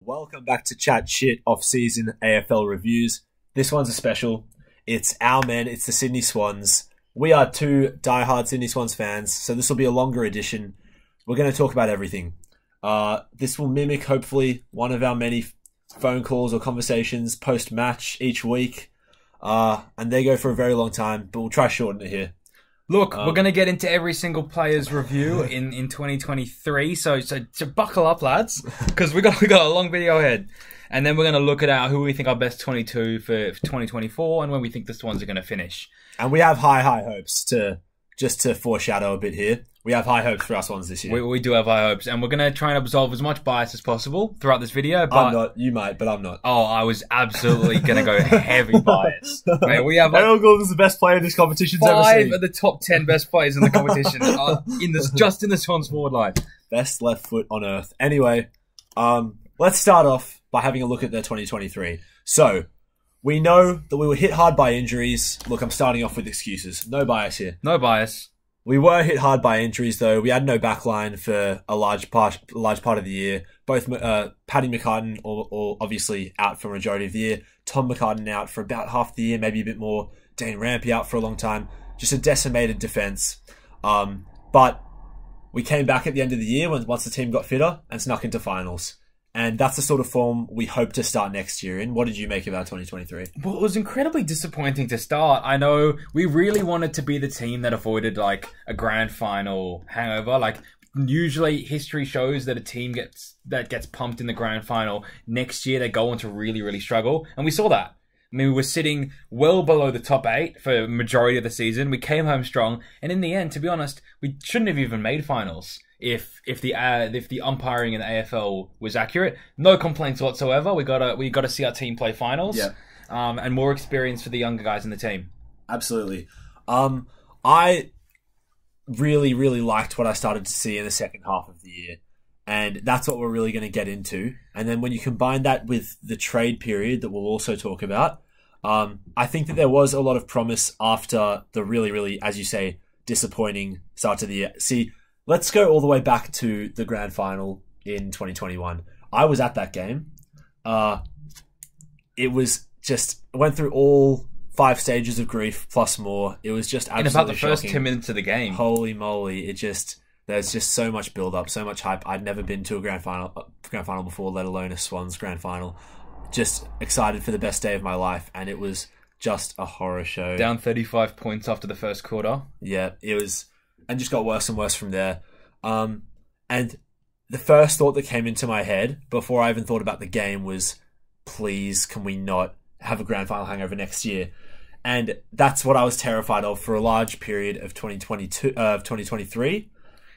Welcome back to Chat Shit off-season AFL reviews. This one's a special. It's our men, it's the Sydney Swans. We are two diehard Sydney Swans fans, so this will be a longer edition. We're going to talk about everything. This will mimic, hopefully, one of our many phone calls or conversations post-match each week. And they go for a very long time, but we'll try to shorten it here. Look, we're going to get into every single player's review in 2023, so buckle up, lads, because we got a long video ahead. And then we're going to look at who we think our best 22 for 2024 and when we think the Swans are going to finish. And we have high hopes to foreshadow a bit here. We have high hopes for our Swans this year. We do have high hopes, and we're going to try and absolve as much bias as possible throughout this video. But I'm not. You might, but I'm not. Oh, I was absolutely going to go heavy bias. Mate, we have Papley and Gulden's the best player this competition's ever seen. 5 of the top 10 best players in the competition just in the Swans forward line. Best left foot on earth. Anyway, let's start off by having a look at their 2023. So, we know that we were hit hard by injuries. Look, I'm starting off with excuses. No bias here. No bias. We were hit hard by injuries, though. We had no backline for a large part of the year. Both Paddy McCartan, or obviously out for a majority of the year. Tom McCartan out for about half the year, maybe a bit more. Dane Rampy out for a long time. Just a decimated defence. But we came back at the end of the year once the team got fitter and snuck into finals. And that's the sort of form we hope to start next year in. What did you make of our 2023? Well, it was incredibly disappointing to start. I know we really wanted to be the team that avoided like a grand final hangover. Like usually history shows that a team gets pumped in the grand final next year, they go on to really, really struggle. And we saw that. I mean, we were sitting well below the top 8 for the majority of the season. We came home strong. And in the end, to be honest, we shouldn't have even made finals. If the umpiring in the AFL was accurate, no complaints whatsoever. We gotta see our team play finals, yeah. And more experience for the younger guys in the team. Absolutely. I really liked what I started to see in the second half of the year, and that's what we're really going to get into. And then when you combine that with the trade period that we'll also talk about, I think that there was a lot of promise after the really, as you say, disappointing start to the year. See. Let's go all the way back to the grand final in 2021. I was at that game. It was just went through all 5 stages of grief plus more. It was just absolutely in about the first shocking. 10 minutes of the game. Holy moly! There's just so much build up, so much hype. I'd never been to a grand final before, let alone a Swans grand final. Just excited for the best day of my life, and it was just a horror show. Down 35 points after the first quarter. Yeah, it was. And just got worse and worse from there. And the first thought that came into my head before I even thought about the game was, please, can we not have a grand final hangover next year? And that's what I was terrified of for a large period of 2023.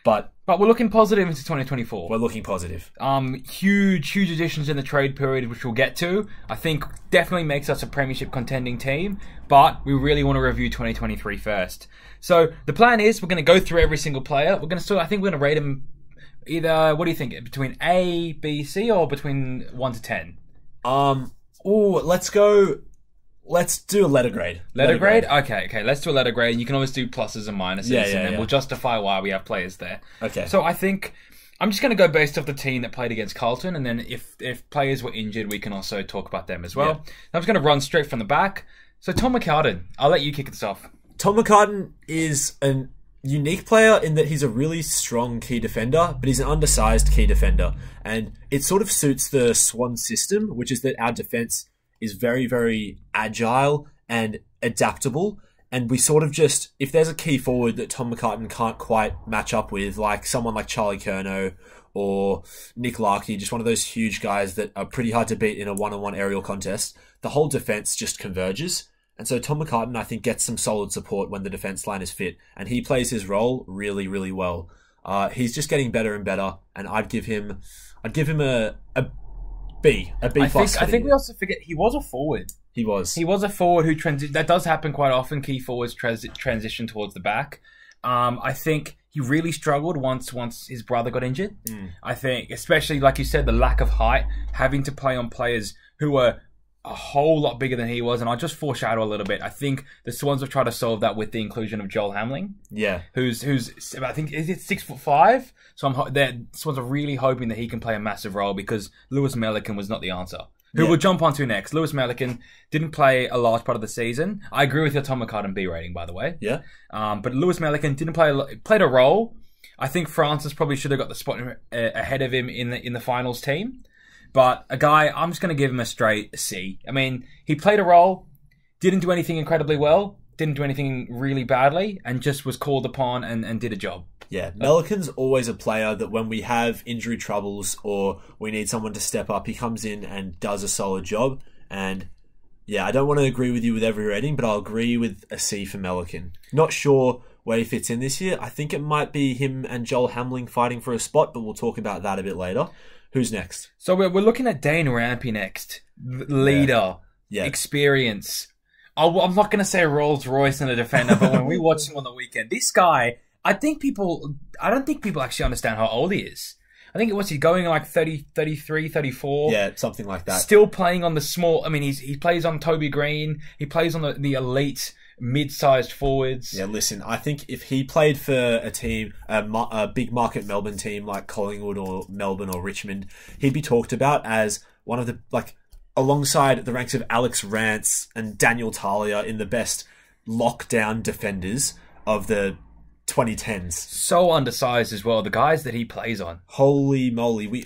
But we're looking positive into 2024. We're looking positive. Huge additions in the trade period, which we'll get to. I think definitely makes us a premiership contending team, but we really want to review 2023 first. So the plan is we're going to go through every single player. I think we're going to rate them either, what do you think, between A, B, C, or between 1 to 10? Let's do a letter grade. Letter grade? Okay. Let's do a letter grade. You can always do pluses and minuses, and then yeah. we'll justify why we have players there. Okay. So I think I'm just going to go based off the team that played against Carlton, and then if players were injured, we can also talk about them as well. Yeah. I'm just going to run straight from the back. So Tom McCartan, I'll let you kick this off. Tom McCartan is a unique player in that he's a really strong key defender, but he's an undersized key defender. And it sort of suits the Swan system, which is that our defense is very, very agile and adaptable. And we sort of just, if there's a key forward that Tom McCartan can't quite match up with, like someone like Charlie Curnow or Nick Larkey, just one of those huge guys that are pretty hard to beat in a one-on-one aerial contest, the whole defense just converges. And so Tom McCartan, I think, gets some solid support when the defense line is fit. And he plays his role really well. He's just getting better and better. And I'd give him a B. A B plus. I think we also forget he was a forward. He was a forward who that does happen quite often. Key forwards transition towards the back. I think he really struggled once his brother got injured. I think, especially like you said, the lack of height, having to play on players who were a whole lot bigger than he was, and I'll just foreshadow a little bit. I think the Swans will try to solve that with the inclusion of Joel Hamling. Yeah. Who's I think, is it 6'5"? So the Swans are really hoping that he can play a massive role because Lewis Melican was not the answer. Who we'll jump onto next. Lewis Melican didn't play a large part of the season. I agree with your Tom McCartan B rating, by the way. Yeah. But Lewis Melican didn't played a role. I think Francis probably should have got the spot ahead of him in the finals team. But a guy, I'm just going to give him a straight C. I mean, he played a role, didn't do anything incredibly well, didn't do anything really badly, and just was called upon and did a job. Yeah, Melican's always a player that when we have injury troubles or we need someone to step up, he comes in and does a solid job. And yeah, I don't want to agree with you with every rating, but I'll agree with a C for Melican. Not sure where he fits in this year. I think it might be him and Joel Hamling fighting for a spot, but we'll talk about that a bit later. Who's next? So we're looking at Dane Rampy next. Leader, experience. I'm not going to say Rolls Royce and a defender, but when we watched him on the weekend, this guy, I don't think people actually understand how old he is. I think he's going like 30, 33, 34. Yeah, something like that. Still playing on the small, I mean, he plays on Toby Green. He plays on the elite mid-sized forwards. Yeah, listen, I think if he played for a team, a big market Melbourne team like Collingwood or Melbourne or Richmond, he'd be talked about as one of the, like, alongside the ranks of Alex Rance and Daniel Talia in the best lockdown defenders of the 2010s. So undersized as well, the guys that he plays on. Holy moly.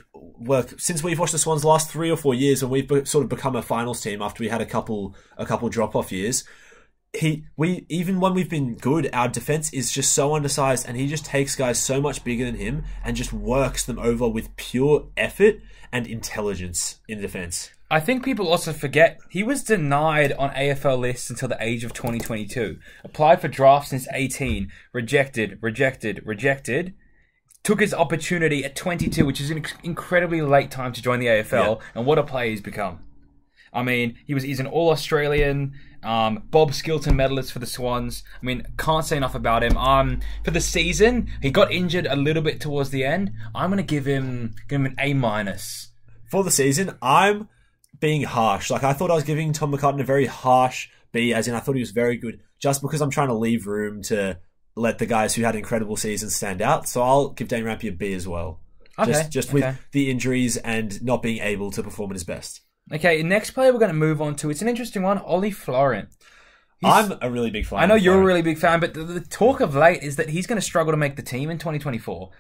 Since we've watched the Swans the last 3 or 4 years, and we've sort of become a finals team after we had a couple drop-off years, even when we've been good, our defense is just so undersized, and he just takes guys so much bigger than him and just works them over with pure effort and intelligence in defense. I think people also forget he was denied on AFL lists until the age of 2022. Applied for draft since 18, rejected. Took his opportunity at 22, which is an incredibly late time to join the AFL, and what a player he's become. I mean, he's an All-Australian, Bob Skilton medalist for the Swans. I mean, can't say enough about him. For the season, he got injured a little bit towards the end. I'm going to give him an A-. For the season, I'm being harsh. Like, I thought I was giving Tom McCartan a very harsh B, as in I thought he was very good, just because I'm trying to leave room to let the guys who had incredible seasons stand out. So I'll give Dane Rampy a B as well. Okay. Just with the injuries and not being able to perform at his best. Okay, next player we're going to move on to, it's an interesting one, Ollie Florent. I'm a really big fan. I know you're a really big fan, but the talk of late is that he's going to struggle to make the team in 2024.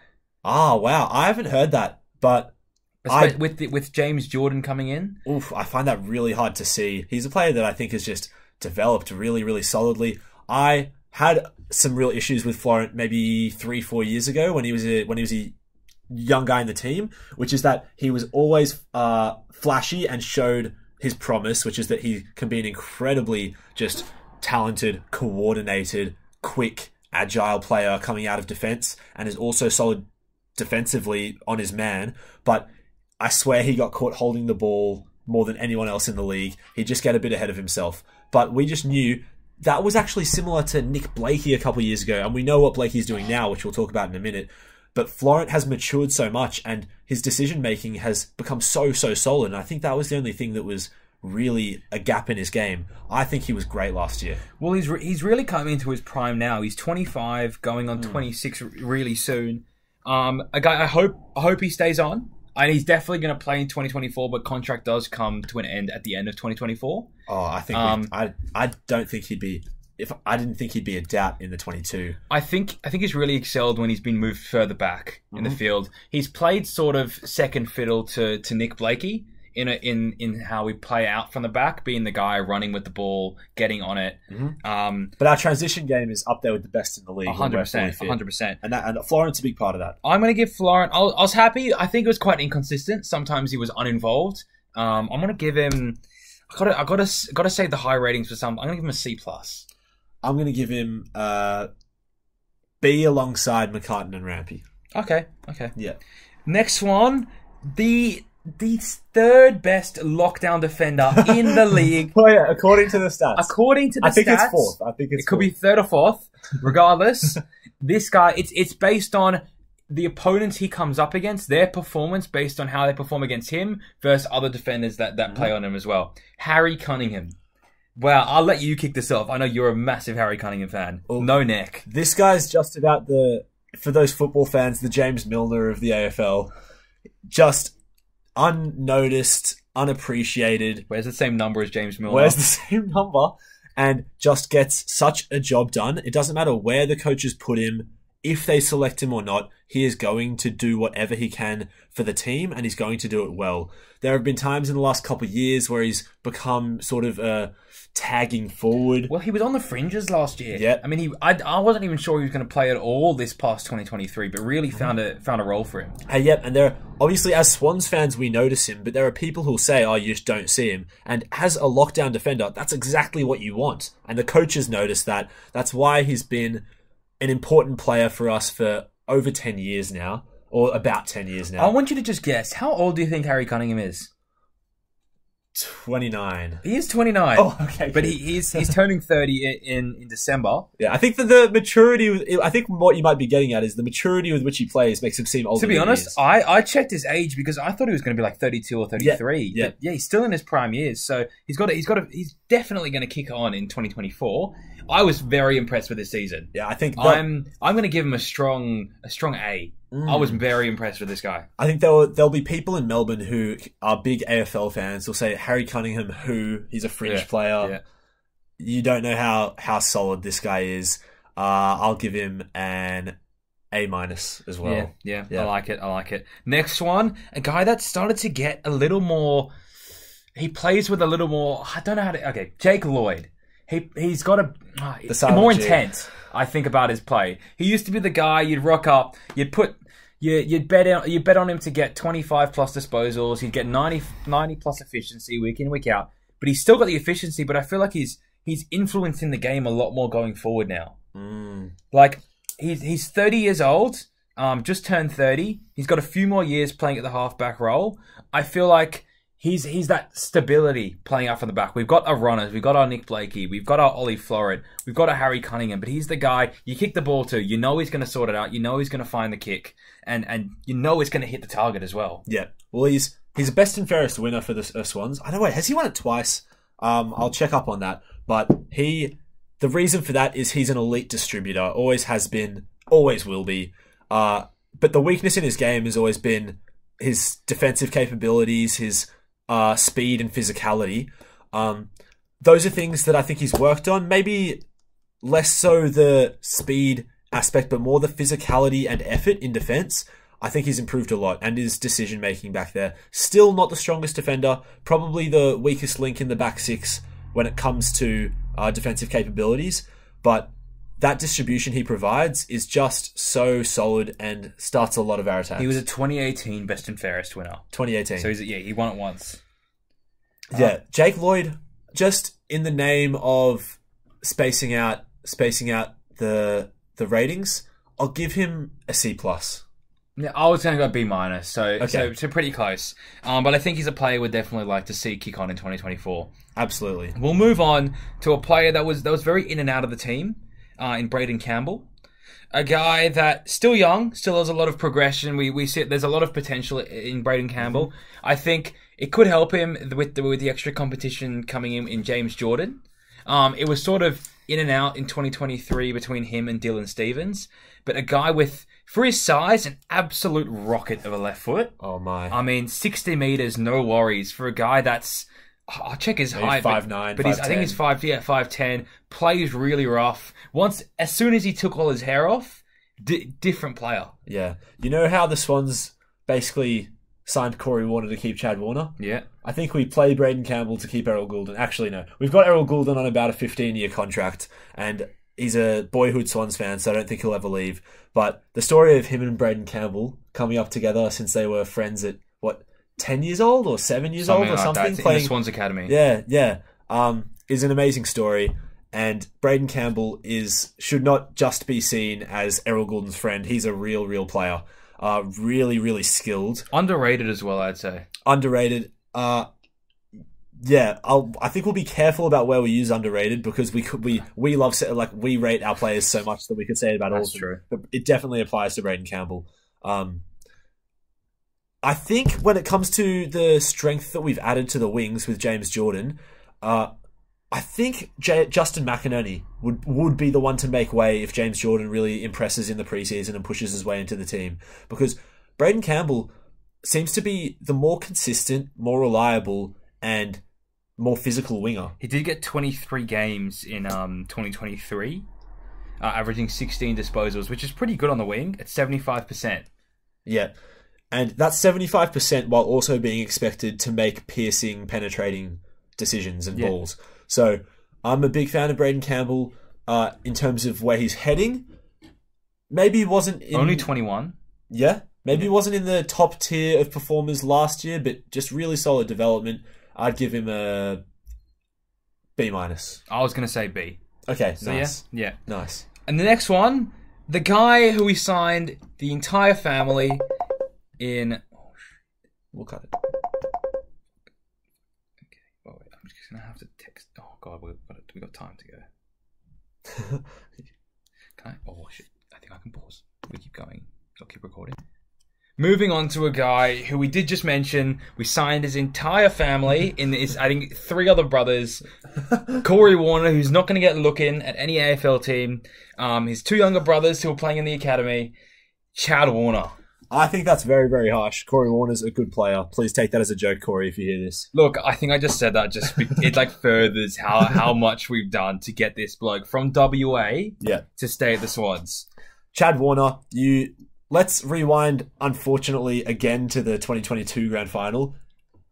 Oh, wow. I haven't heard that, but with James Jordan coming in? Oof, I find that really hard to see. He's a player that I think has just developed really, really solidly. I had some real issues with Florent maybe 3-4 years ago when he was a young guy in the team, which is that he was always flashy and showed his promise, which is that he can be an incredibly just talented, coordinated, quick, agile player coming out of defense, and is also solid defensively on his man. But I swear he got caught holding the ball more than anyone else in the league. He'd just get a bit ahead of himself. But we just knew that was actually similar to Nick Blakey a couple of years ago, and we know what Blakey's doing now, which we'll talk about in a minute. But Florent has matured so much, and his decision-making has become so solid, and I think that was the only thing that was really a gap in his game. I think he was great last year. Well, he's really coming into his prime now. He's 25, going on 26 really soon. A guy, I hope he stays on. And he's definitely going to play in 2024, but contract does come to an end at the end of 2024. Oh, I think I don't think he'd be. I didn't think he'd be a doubt in the 22. I think he's really excelled when he's been moved further back in the field. He's played sort of second fiddle to Nick Blakey in how we play out from the back, being the guy running with the ball, getting on it. But our transition game is up there with the best in the league. 100%. And Florent's a big part of that. I'm going to give Florent. I was happy. I think it was quite inconsistent. Sometimes he was uninvolved. I'm going to give him. I got to save the high ratings for some. I'm going to give him a C+. I'm going to give him B alongside McCartan and Rampy. Okay. Yeah. Next one, the third best lockdown defender in the league. Oh yeah, according to the stats. I think it's fourth. It could be third or fourth. Regardless, this guy, it's based on the opponents he comes up against, their performance based on how they perform against him versus other defenders that play on him as well. Harry Cunningham. Wow, I'll let you kick this off. I know you're a massive Harry Cunningham fan. Well, no neck. This guy's just about for those football fans, the James Milner of the AFL. Just unnoticed, unappreciated. Wears the same number as James Milner. Wears the same number and just gets such a job done. It doesn't matter where the coaches put him. If they select him or not, he is going to do whatever he can for the team, and he's going to do it well. There have been times in the last couple of years where he's become sort of a tagging forward. Well, he was on the fringes last year. Yeah. I mean, I wasn't even sure he was going to play at all this past 2023, but really found a role for him. Hey, yep, and there obviously as Swans fans we notice him, but there are people who'll say, "Oh, you just don't see him." And as a lockdown defender, that's exactly what you want, and the coaches notice that. That's why he's been an important player for us for over 10 years now, or about 10 years now. I want you to just guess, how old do you think Harry Cunningham is? 29. He is 29. Oh, okay. But he's turning 30 in December. Yeah, I think that the maturity, I think what you might be getting at is the maturity with which he plays makes him seem older. To be honest, I checked his age because I thought he was going to be like 32 or 33. Yeah. But yeah, he's still in his prime years. So he's definitely going to kick on in 2024. I was very impressed with this season. Yeah, I think I'm going to give him a strong A. I was very impressed with this guy. I think there'll be people in Melbourne who are big AFL fans who'll say Harry Cunningham, he's a fringe player. Yeah. You don't know how solid this guy is. I'll give him an A- as well. Yeah. I like it. Next one, a guy that started to get a little more. He plays with a little more. I don't know how to. Okay, Jake Lloyd. He's got more intent. I think about his play. He used to be the guy you'd rock up, you'd bet on him to get 25 plus disposals, he'd get 90 plus efficiency week in, week out. But he's still got the efficiency, but I feel like he's influencing the game a lot more going forward now. Like he's 30 years old, just turned 30. He's got a few more years playing at the halfback role. I feel like He's that stability playing out from the back. We've got our runners. We've got our Nick Blakey. We've got our Ollie Floret. We've got our Harry Cunningham. But he's the guy you kick the ball to. You know he's going to sort it out. You know he's going to find the kick. And you know it's going to hit the target as well. Yeah. Well, he's a best and fairest winner for the Swans. I don't know. Has he won it twice? I'll check up on that. But the reason for that is he's an elite distributor. Always has been. Always will be. But the weakness in his game has always been his defensive capabilities, his speed and physicality. Those are things that I think he's worked on. Maybe less so the speed aspect, but more the physicality and effort in defense. I think he's improved a lot, and his decision making back there. Still not the strongest defender. Probably the weakest link in the back six when it comes to defensive capabilities. But that distribution he provides is just so solid and starts a lot of our attacks. He was a 2018 best and fairest winner. 2018. So he won it once. Yeah, Jake Lloyd, just in the name of spacing out the ratings, I'll give him a C+. Yeah, I was going to go B-, so pretty close. But I think he's a player we'd definitely like to see kick on in 2024. Absolutely. We'll move on to a player that was very in and out of the team, in Braden Campbell. A guy that still young, still has a lot of progression. We see there's a lot of potential in Braden Campbell. Mm-hmm. I think it could help him with the extra competition coming in James Jordan. It was sort of in and out in 2023 between him and Dylan Stevens. But a guy with, for his size, an absolute rocket of a left foot. Oh my. I mean, 60 meters, no worries. For a guy that's, I'll check his height. 5'9", but I think he's 5'10", plays really rough. As soon as he took all his hair off, different player. Yeah. You know how the Swans basically signed Corey Warner to keep Chad Warner? Yeah. I think we play Braden Campbell to keep Errol Gulden. Actually, no. We've got Errol Gulden on about a 15-year contract, and he's a boyhood Swans fan, so I don't think he'll ever leave. But the story of him and Braden Campbell coming up together since they were friends at, 10 years old or 7 years old or something? Playing in the Swans Academy. Yeah. Is an amazing story. And Braden Campbell should not just be seen as Errol Gulden's friend. He's a real player. Really, really skilled. Underrated as well, I'd say. Underrated. I think we'll be careful about where we use underrated because we love we rate our players so much that we could say it about all of them. True. But it definitely applies to Braden Campbell. I think when it comes to the strength that we've added to the wings with James Jordan, I think Justin McInerney would be the one to make way if James Jordan really impresses in the preseason and pushes his way into the team. Because Braden Campbell seems to be the more consistent, more reliable, and more physical winger. He did get 23 games in 2023, averaging 16 disposals, which is pretty good on the wing at 75%. Yeah. And that's 75% while also being expected to make piercing, penetrating decisions and balls. So I'm a big fan of Braden Campbell in terms of where he's heading. Maybe he wasn't in... Only 21. Yeah. Maybe he wasn't in the top tier of performers last year, but just really solid development. I'd give him a B-. I was going to say B. Okay, so nice. Yeah. Nice. And the next one, the guy who we signed the entire family in... We'll cut it. Okay. Oh, wait, I'm just going to have to text... Oh, God, we got time to go. Can I? Oh, shit. I think I can pause. We keep going. I'll keep recording. Moving on to a guy who we did just mention. We signed his entire family in his, I think, 3 other brothers. Corey Warner, who's not going to get looking at any AFL team. His 2 younger brothers who are playing in the academy. Chad Warner. I think that's very, very harsh. Corey Warner's a good player. Please take that as a joke, Corey, if you hear this. Look, I think I just said that it like furthers how much we've done to get this bloke from WA to stay at the Swans. Chad Warner, let's rewind, unfortunately, again to the 2022 grand final.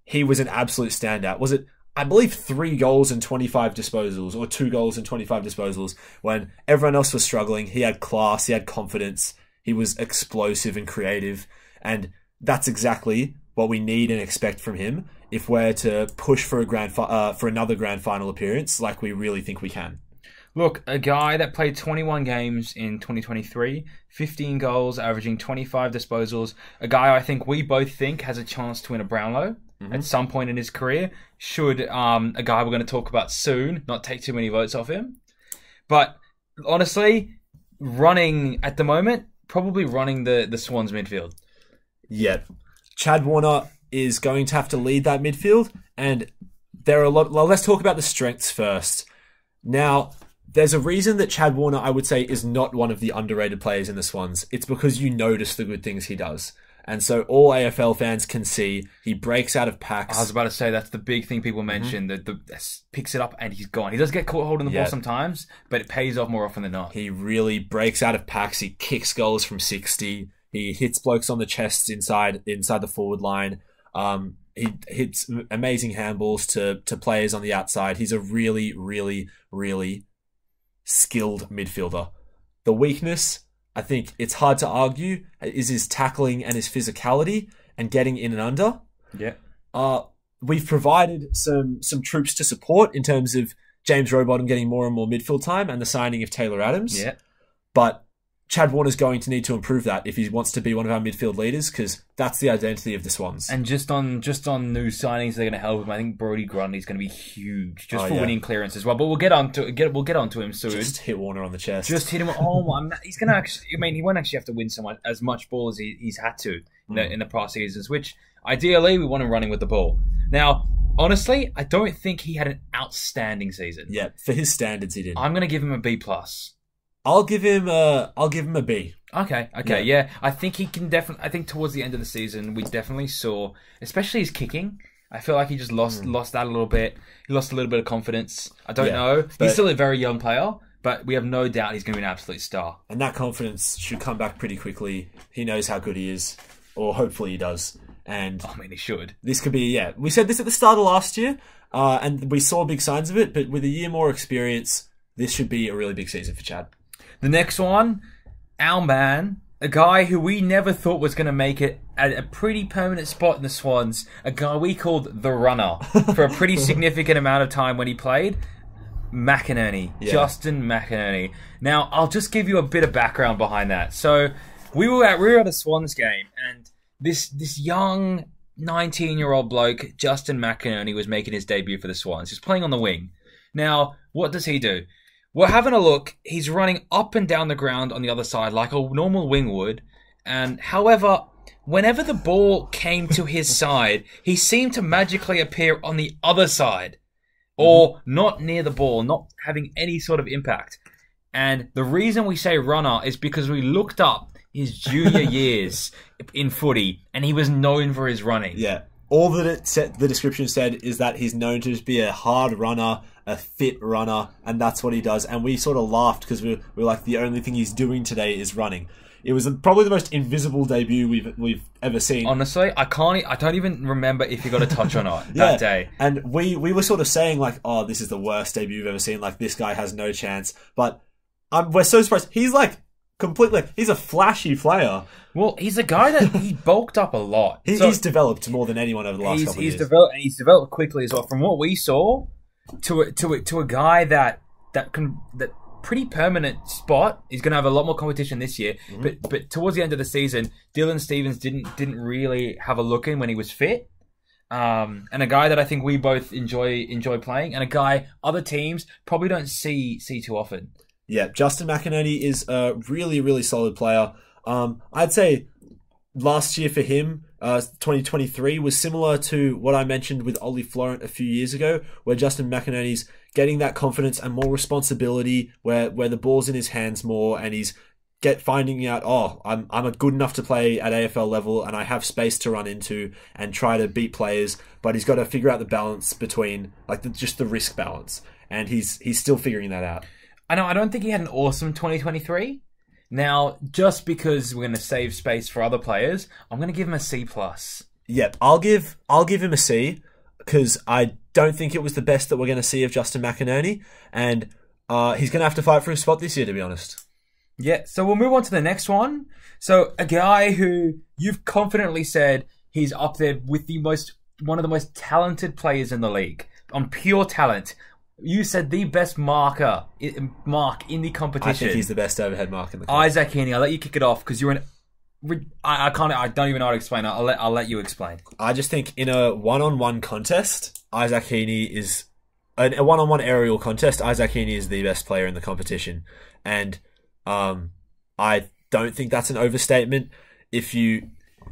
He was an absolute standout. Was it, I believe, 3 goals and 25 disposals, or 2 goals and 25 disposals, when everyone else was struggling? He had class, he had confidence, he was explosive and creative, and that's exactly what we need and expect from him if we're to push for another grand final appearance like we really think we can. Look, a guy that played 21 games in 2023, 15 goals, averaging 25 disposals. A guy I think we both think has a chance to win a Brownlow at some point in his career. Should a guy we're going to talk about soon not take too many votes off him. But honestly, at the moment, probably running the Swans midfield. Yeah. Chad Warner is going to have to lead that midfield. And there are a lot... Well, let's talk about the strengths first. Now... There's a reason that Chad Warner, I would say, is not one of the underrated players in the Swans. It's because you notice the good things he does. And so all AFL fans can see he breaks out of packs. I was about to say that's the big thing people mention. That picks it up and he's gone. He does get caught holding the ball sometimes, but it pays off more often than not. He really breaks out of packs. He kicks goals from 60. He hits blokes on the chest inside the forward line. He hits amazing handballs to players on the outside. He's a really, really, really skilled midfielder. The weakness, I think it's hard to argue, is his tackling and his physicality and getting in and under. Yeah. We've provided some troops to support in terms of James Rowbottom getting more and more midfield time and the signing of Taylor Adams. Yeah. But Chad Warner's going to need to improve that if he wants to be one of our midfield leaders, because that's the identity of the Swans. And just on new signings, they're going to help him. I think Brodie Grundy's going to be huge just for winning clearance as well. But we'll get on to him soon. Just hit Warner on the chest. Just hit him. Oh my! He's going to actually. I mean, he won't actually have to win as much ball as he's had to in the past seasons. Which ideally, we want him running with the ball. Now, honestly, I don't think he had an outstanding season. Yeah, for his standards, he did. I'm going to give him a B+. I'll give him a B. Okay, yeah. I think he can definitely. I think towards the end of the season, we definitely saw, especially his kicking. I feel like he just lost that a little bit. He lost a little bit of confidence. I don't know. He's still a very young player, but we have no doubt he's going to be an absolute star. And that confidence should come back pretty quickly. He knows how good he is, or hopefully he does. And I mean, he should. This could be, we said this at the start of last year, and we saw big signs of it. But with a year more experience, this should be a really big season for Chad. The next one, our man, a guy who we never thought was going to make it at a pretty permanent spot in the Swans, a guy we called the runner for a pretty significant amount of time when he played, McInerney, Justin McInerney. Now, I'll just give you a bit of background behind that. So, we were at a Swans game, and this young 19-year-old bloke, Justin McInerney, was making his debut for the Swans. He's playing on the wing. Now, what does he do? We're having a look. He's running up and down the ground on the other side like a normal wing would, And however, whenever the ball came to his side, he seemed to magically appear on the other side, or not near the ball, not having any sort of impact. And the reason we say runner is because we looked up his junior years in footy, and he was known for his running. Yeah. All that the description said is that he's known to just be a hard runner, a fit runner, and that's what he does. And we sort of laughed because we're like, the only thing he's doing today is running. It was probably the most invisible debut we've ever seen. Honestly, I don't even remember if he got a touch or not that day. And we were sort of saying like, oh, this is the worst debut we've ever seen. Like, this guy has no chance. But we're so surprised. He's like completely. He's a flashy player. Well, he's a guy that he bulked up a lot. He's developed more than anyone over the last couple of years. He's developed quickly as well. From what we saw, to a guy that pretty permanent spot. He's going to have a lot more competition this year. But towards the end of the season, Dylan Stephens didn't really have a look in when he was fit. And a guy that I think we both enjoy playing, and a guy other teams probably don't see too often. Yeah, Justin McInerney is a really, really solid player. I'd say last year for him, 2023, was similar to what I mentioned with Ollie Florent a few years ago, where Justin McInerney's getting that confidence and more responsibility, where the ball's in his hands more, and he's finding out, oh, I'm good enough to play at AFL level, and I have space to run into and try to beat players, but he's got to figure out the balance between just the risk balance, and he's still figuring that out. I know. I don't think he had an awesome 2023. Now, just because we're going to save space for other players, I'm going to give him a C+. Yep, I'll give him a C, because I don't think it was the best that we're going to see of Justin McInerney, and he's going to have to fight for his spot this year, to be honest. Yeah, so we'll move on to the next one. So a guy who you've confidently said he's up there with one of the most talented players in the league on pure talent. You said the best mark in the competition. I think he's the best overhead mark in the competition. Isaac Heeney. I'll let you kick it off because you're I don't even know how to explain it. I'll let you explain. I just think in a one-on-one contest, Isaac Heeney is a one-on-one aerial contest. Isaac Heeney is the best player in the competition, and I don't think that's an overstatement.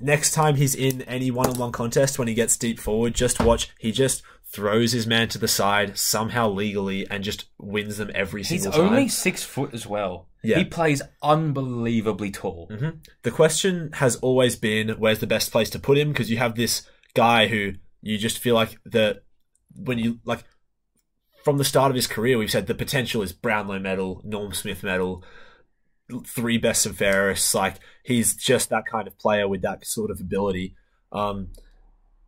Next time he's in any one-on-one contest when he gets deep forward, just watch. He just throws his man to the side somehow legally and just wins them every single time. He's only 6 foot as well. Yeah. He plays unbelievably tall. The question has always been, where's the best place to put him? Because you have this guy who you just feel like from the start of his career, we've said the potential is Brownlow medal, Norm Smith medal, 3 best and fairest. He's just that kind of player with that sort of ability.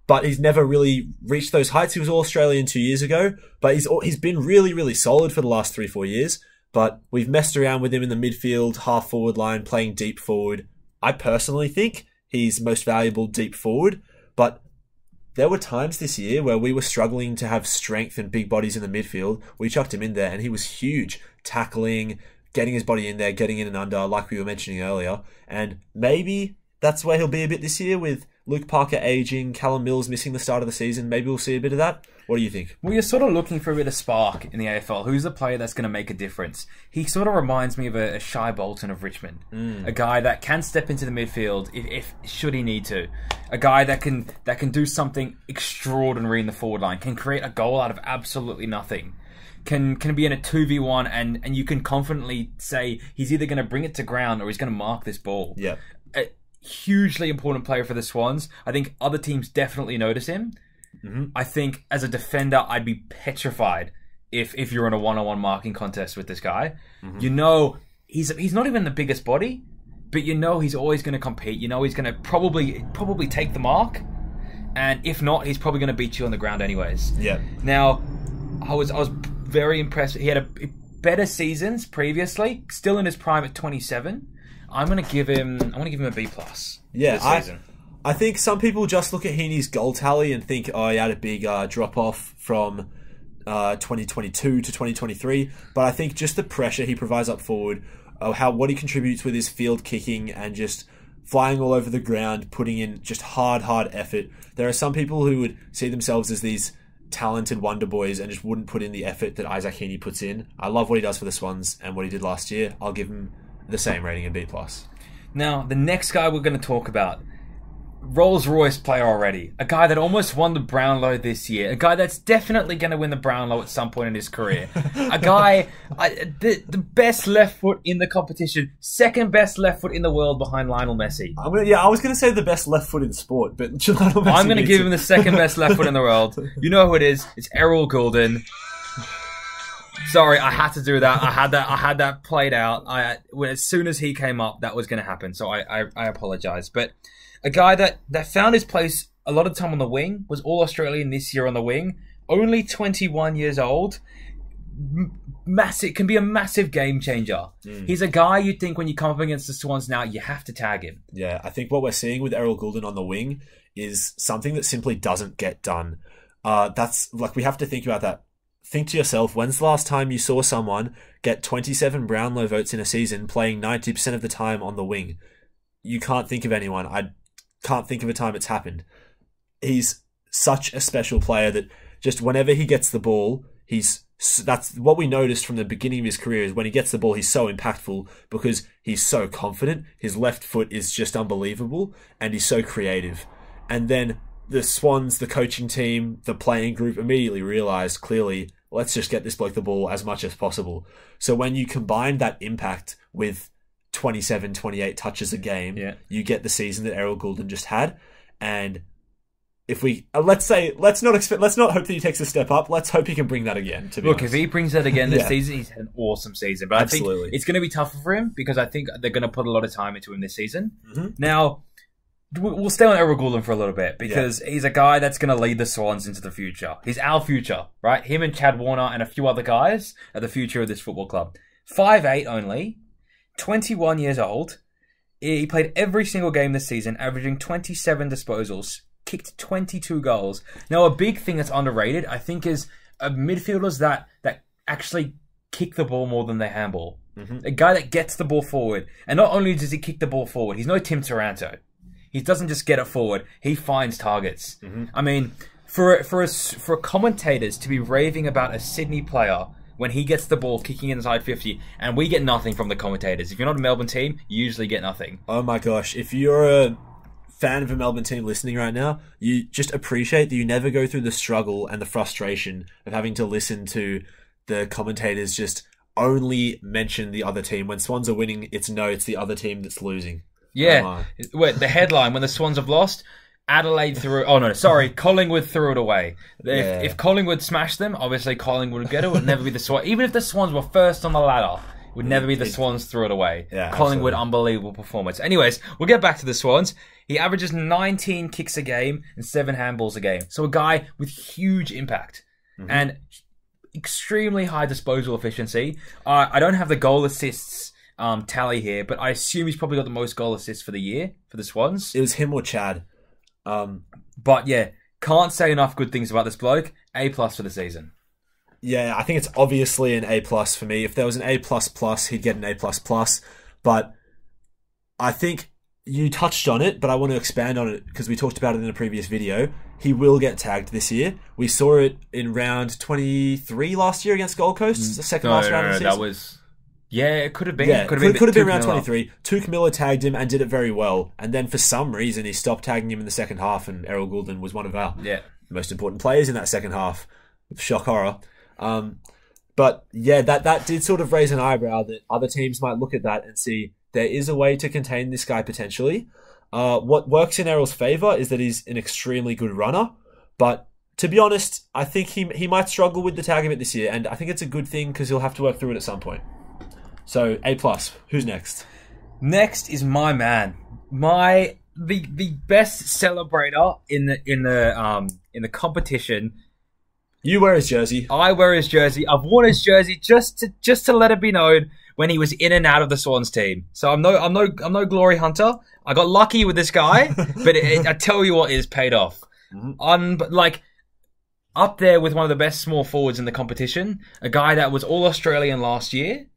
But he's never really reached those heights. He was All-Australian 2 years ago, but he's been really, really solid for the last 3-4 years. But we've messed around with him in the midfield, half-forward line, playing deep forward. I personally think he's most valuable deep forward, but there were times this year where we were struggling to have strength and big bodies in the midfield. We chucked him in there, and he was huge, tackling, getting his body in there, getting in and under, like we were mentioning earlier. And maybe that's where he'll be a bit this year with Luke Parker aging, Callum Mills missing the start of the season. Maybe we'll see a bit of that. What do you think? Well, you're sort of looking for a bit of spark in the AFL. Who's the player that's going to make a difference? He sort of reminds me of a Shai Bolton of Richmond. A guy that can step into the midfield if should he need to. A guy that can do something extraordinary in the forward line. Can create a goal out of absolutely nothing. Can be in a 2v1 and you can confidently say he's either going to bring it to ground or he's going to mark this ball. Yeah. A hugely important player for the Swans. I think other teams definitely notice him. I think as a defender, I'd be petrified if you're in a one-on-one marking contest with this guy. You know, he's not even the biggest body, but you know he's always going to compete. You know he's going to probably take the mark, and if not, he's probably going to beat you on the ground anyways. Yeah. Now, I was very impressed. He had better seasons previously, still in his prime at 27. I'm going to give him a B+. Yeah, this season. I think some people just look at Heeney's goal tally and think, oh, he had a big drop-off from 2022 to 2023. But I think just the pressure he provides up forward, what he contributes with his field kicking and just flying all over the ground, putting in just hard effort. There are some people who would see themselves as these talented wonder boys and just wouldn't put in the effort that Isaac Heeney puts in. I love what he does for the Swans and what he did last year. I'll give him the same rating, a B+. Now, the next guy we're going to talk about, Rolls-Royce player already. A guy that almost won the Brownlow this year. A guy that's definitely going to win the Brownlow at some point in his career. A guy, the best left foot in the competition. Second best left foot in the world behind Lionel Messi. I was going to say the best left foot in sport, but Lionel Messi. I'm going to give him the second best left foot in the world. You know who it is. It's Errol Gulden. Sorry, I had to do that. I had that played out. As soon as he came up, that was going to happen. So I apologize. But a guy that found his place a lot of time on the wing, was All-Australian this year on the wing, only 21 years old, can be a massive game changer. He's a guy you'd think when you come up against the Swans now, you have to tag him. Yeah, I think what we're seeing with Errol Gulden on the wing is something that simply doesn't get done. That's like, we have to think about that. Think to yourself, when's the last time you saw someone get 27 Brownlow votes in a season playing 90% of the time on the wing? You can't think of anyone. I can't think of a time it's happened. He's such a special player that just whenever he gets the ball, that's what we noticed from the beginning of his career, is when he gets the ball, he's so impactful because he's so confident. His left foot is just unbelievable and he's so creative. And then the Swans, the coaching team, the playing group immediately realised clearly, let's just get this bloke the ball as much as possible. So when you combine that impact with 27, 28 touches a game, you get the season that Errol Gulden just had. And if we, let's not hope that he takes a step up. Let's hope he can bring that again. To be honest. If he brings that again this season, he's had an awesome season. But Absolutely. I think it's going to be tougher for him because I think they're going to put a lot of time into him this season. Now, we'll stay on Errol Gulden for a little bit because he's a guy that's going to lead the Swans into the future. He's our future, right? Him and Chad Warner and a few other guys are the future of this football club. 5'8" only, 21 years old. He played every single game this season, averaging 27 disposals, kicked 22 goals. Now, a big thing that's underrated, I think, is midfielders that actually kick the ball more than they handball. A guy that gets the ball forward. And not only does he kick the ball forward, he's no Tim Taranto. He doesn't just get it forward. He finds targets. I mean, for commentators to be raving about a Sydney player when he gets the ball kicking inside 50, and we get nothing from the commentators. If you're not a Melbourne team, you usually get nothing. Oh my gosh. If you're a fan of a Melbourne team listening right now, you just appreciate that you never go through the struggle and the frustration of having to listen to the commentators just only mention the other team. When Swans are winning, it's the other team that's losing. Yeah, the headline, when the Swans have lost, Adelaide threw... Oh, no, sorry, Collingwood threw it away. If Collingwood smashed them, obviously Collingwood would get it. It would never be the Swans. Even if the Swans were first on the ladder, it would never be the Swans threw it away. Yeah, Collingwood, unbelievable performance. Anyways, we'll get back to the Swans. He averages 19 kicks a game and 7 handballs a game. So a guy with huge impact and extremely high disposal efficiency. I don't have the goal assists tally here, but I assume he's probably got the most goal assists for the year for the Swans. It was him or Chad. But yeah, can't say enough good things about this bloke. A+ for the season. Yeah, I think it's obviously an A+ for me. If there was an A++, he'd get an A++. But I think you touched on it, but I want to expand on it because we talked about it in a previous video. He will get tagged this year. We saw it in round 23 last year against Gold Coast. The second last round of the season. That was... Yeah, it could have been. Yeah, could have been round 23. Tuke Miller tagged him and did it very well. And then for some reason, he stopped tagging him in the second half, and Errol Gulden was one of our most important players in that second half. Shock horror. But yeah, that did sort of raise an eyebrow that other teams might look at that and see there is a way to contain this guy potentially. What works in Errol's favour is that he's an extremely good runner. But to be honest, I think he might struggle with the tag of it this year. And I think it's a good thing because he'll have to work through it at some point. So A+. Who's next? Next is my man, the best celebrator in the competition. You wear his jersey. I wear his jersey. I've worn his jersey just to let it be known when he was in and out of the Swans team. So I'm no glory hunter. I got lucky with this guy, but I tell you what, it has paid off. Up there with one of the best small forwards in the competition. A guy that was All-Australian last year.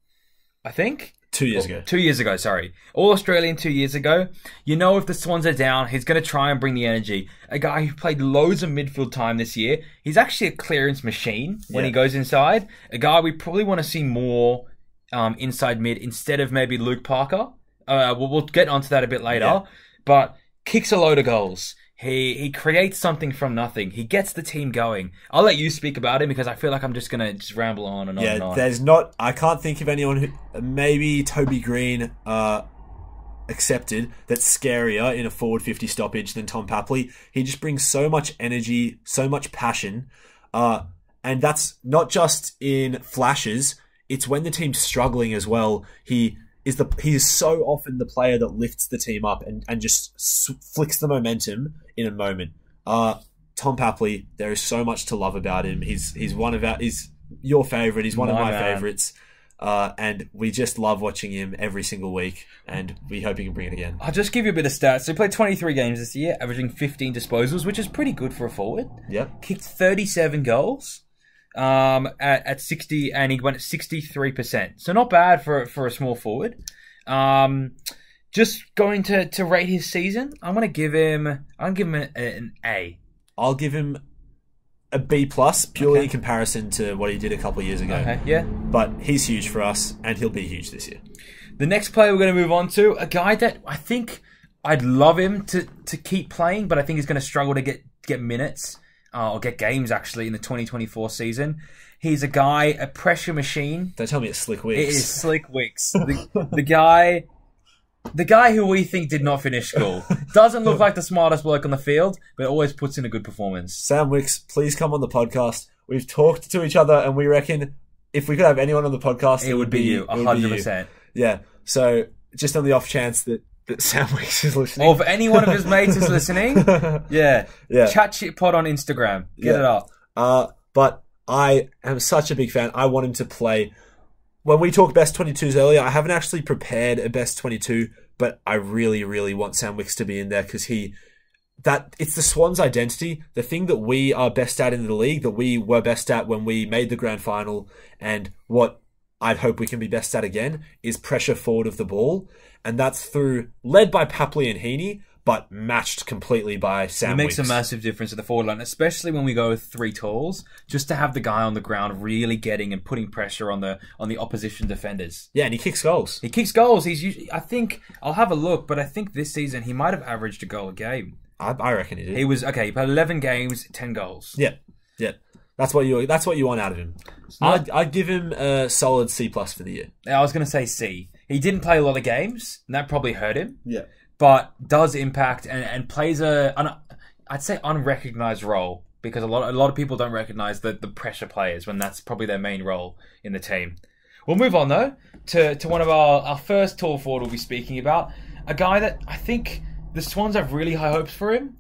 I think. 2 years ago. 2 years ago, sorry. All-Australian 2 years ago. You know if the Swans are down, he's going to try and bring the energy. A guy who played loads of midfield time this year. He's actually a clearance machine when he goes inside. A guy we probably want to see more inside mid instead of maybe Luke Parker. We'll get onto that a bit later. Yeah. But kicks a load of goals. He creates something from nothing. He gets the team going. I'll let you speak about him because I feel like I'm just going to ramble on and on and on. There's not... I can't think of anyone who... Maybe Toby Green accepted that's scarier in a forward 50 stoppage than Tom Papley. He just brings so much energy, so much passion. And that's not just in flashes. It's when the team's struggling as well. He is so often the player that lifts the team up and just flicks the momentum in a moment. Tom Papley, there is so much to love about him. He's your favourite. He's one of my favourites. And we just love watching him every single week, and we hope he can bring it again. I'll just give you a bit of stats. So he played 23 games this year, averaging 15 disposals, which is pretty good for a forward. Yep. Kicked 37 goals at 60, and he went at 63%. So not bad for a small forward. Just going to rate his season, I'm going to give him an A. I'll give him a B+, purely in comparison to what he did a couple of years ago. Okay, yeah. But he's huge for us, and he'll be huge this year. The next player we're going to move on to, a guy that I think I'd love him to keep playing, but I think he's going to struggle to get minutes, or get games, actually, in the 2024 season. He's a guy, a pressure machine. Don't tell me it's Slick Wicks. It is Slick Wicks. The guy who we think did not finish school. Doesn't look like the smartest bloke on the field, but always puts in a good performance. Sam Wicks, please come on the podcast. We've talked to each other, and we reckon if we could have anyone on the podcast, it would be you, 100%. Yeah, so just on the off chance that Sam Wicks is listening. Or if any one of his mates is listening, yeah. Chat Shit Pod on Instagram. Get it up. But I am such a big fan. I want him to play. When we talked best 22s earlier, I haven't actually prepared a best 22, but I really, really want Sam Wicks to be in there because it's the Swans' identity, the thing that we are best at in the league, that we were best at when we made the grand final, and what I'd hope we can be best at again is pressure forward of the ball, and that's led by Papley and Heeney, but matched completely by Sam Wicks. It makes a massive difference at the forward line, especially when we go with 3 talls, just to have the guy on the ground really getting and putting pressure on the opposition defenders. Yeah, and he kicks goals. He's usually, I think, I'll have a look, but I think this season he might have averaged a goal a game. I reckon he did. He played 11 games, 10 goals. Yeah. That's what you want out of him. I'd give him a solid C+ for the year. I was going to say C. He didn't play a lot of games, and that probably hurt him. Yeah. But does impact and plays I'd say unrecognized role, because a lot of people don't recognize the pressure players when that's probably their main role in the team. We'll move on though to one of our first tall forward we'll be speaking about, a guy that I think the Swans have really high hopes for him.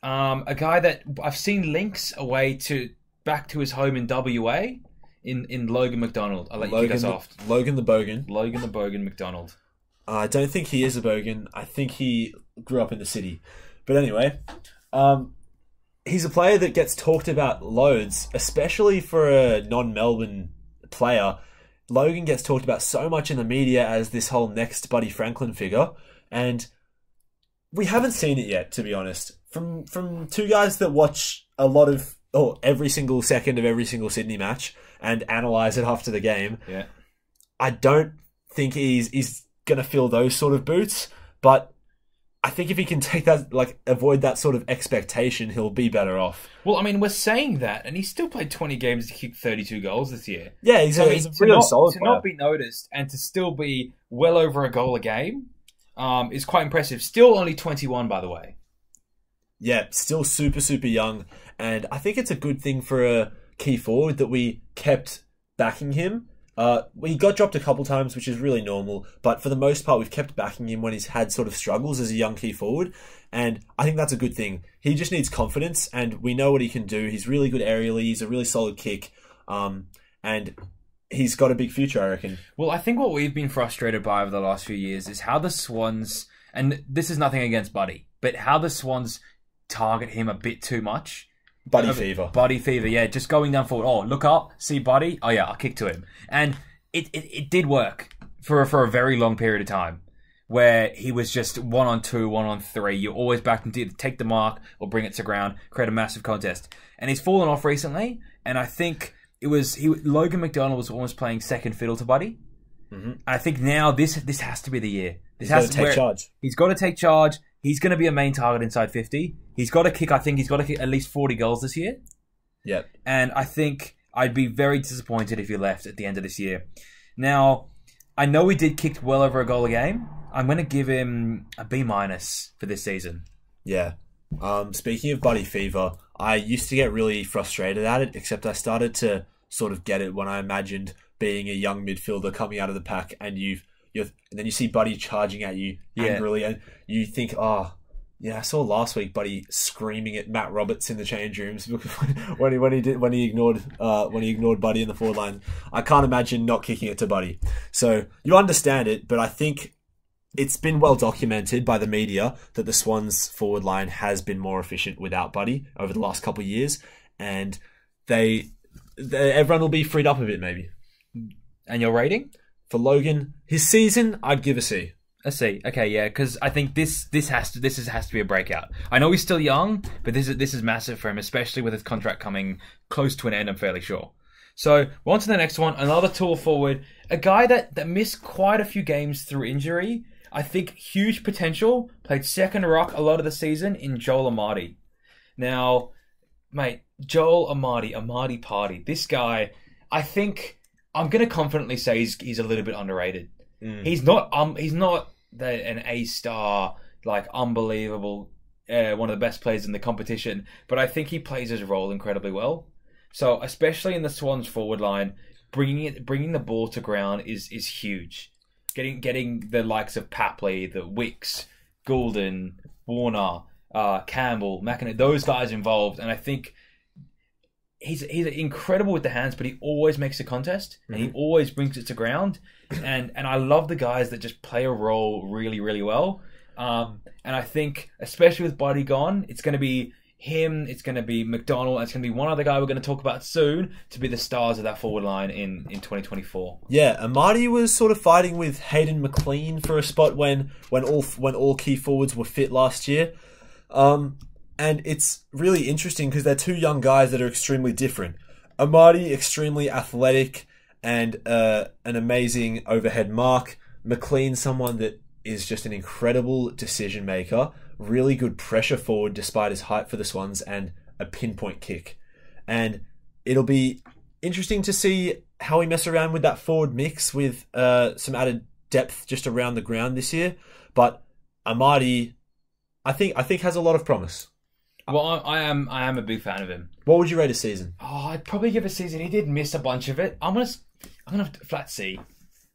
A guy that I've seen links back to his home in WA in Logan McDonald. I'll let you kick us off. Logan the Bogan McDonald. I don't think he is a Bogan. I think he grew up in the city. But anyway, he's a player that gets talked about loads, especially for a non-Melbourne player. Logan gets talked about so much in the media as this whole next Buddy Franklin figure, and we haven't seen it yet, to be honest. From two guys that watch every single second of every single Sydney match and analyse it after the game. Yeah, I don't think he's going to fill those sort of boots, but I think if he can take that, avoid that sort of expectation, he'll be better off. Well, I mean, we're saying that, and he still played 20 games to kick 32 goals this year. Yeah, he's a really solid player. To not be noticed and to still be well over a goal a game is quite impressive. Still only 21, by the way. Yeah, still super, super young, and I think it's a good thing for a key forward that we kept backing him. He got dropped a couple times, which is really normal, but for the most part, we've kept backing him when he's had sort of struggles as a young key forward, and I think that's a good thing. He just needs confidence, and we know what he can do. He's really good aerially, he's a really solid kick, and he's got a big future, I reckon. Well, I think what we've been frustrated by over the last few years is how the Swans, and this is nothing against Buddy, but how the Swans target him a bit too much. Buddy fever, yeah. Just going down forward. Oh, look up, see Buddy. Oh yeah, I'll kick to him. And it did work for a very long period of time, where he was just 1-on-2, 1-on-3. You always backed him to either take the mark or bring it to ground, create a massive contest. And he's fallen off recently. And I think Logan McDonald was almost playing second fiddle to Buddy. I think now this has to be the year. He's got to take charge. He's got to take charge. He's going to be a main target inside 50. He's got to kick. I think he's got to kick at least 40 goals this year. Yep. And I think I'd be very disappointed if he left at the end of this year. Now, I know he did kick well over a goal a game. I'm going to give him a B- for this season. Yeah. Speaking of Buddy Fever, I used to get really frustrated at it, except I started to sort of get it when I imagined being a young midfielder coming out of the pack and and then you see Buddy charging at you angrily and you think, oh, yeah, I saw last week Buddy screaming at Matt Roberts in the change rooms when he ignored Buddy in the forward line. I can't imagine not kicking it to Buddy. So you understand it, but I think it's been well documented by the media that the Swans forward line has been more efficient without Buddy over the last couple of years, and everyone will be freed up a bit maybe. And your rating? For Logan, his season, I'd give a C. A C. Okay, yeah, because I think this has to be a breakout. I know he's still young, but this is massive for him, especially with his contract coming close to an end, I'm fairly sure. So, we're on to the next one. Another tall forward. A guy that missed quite a few games through injury. I think huge potential. Played second ruck a lot of the season in Joel Amadi. Now, mate, Joel Amadi Party. This guy, I think I'm going to confidently say he's a little bit underrated. He's not an A-star, like unbelievable, one of the best players in the competition, but I think he plays his role incredibly well. So, especially in the Swans forward line, bringing the ball to ground is huge. Getting the likes of Papley, the Wicks, Gulden, Warner, Campbell, McInerney, those guys involved, and I think he's incredible with the hands, but he always makes a contest and he always brings it to ground. And I love the guys that just play a role really, really well. And I think, especially with Buddy gone, it's going to be him, it's going to be McDonald, and it's going to be one other guy we're going to talk about soon to be the stars of that forward line in 2024. Yeah, Amadi was sort of fighting with Hayden McLean for a spot when all key forwards were fit last year. And it's really interesting because they're two young guys that are extremely different. Amadi, extremely athletic and an amazing overhead mark. McLean, someone that is just an incredible decision maker, really good pressure forward despite his height for the Swans, and a pinpoint kick. And it'll be interesting to see how we mess around with that forward mix with some added depth just around the ground this year. But Amadi, I think has a lot of promise. Well, I am a big fan of him. What would you rate a season? Oh, I'd probably give a season. He did miss a bunch of it. I'm gonna flat C.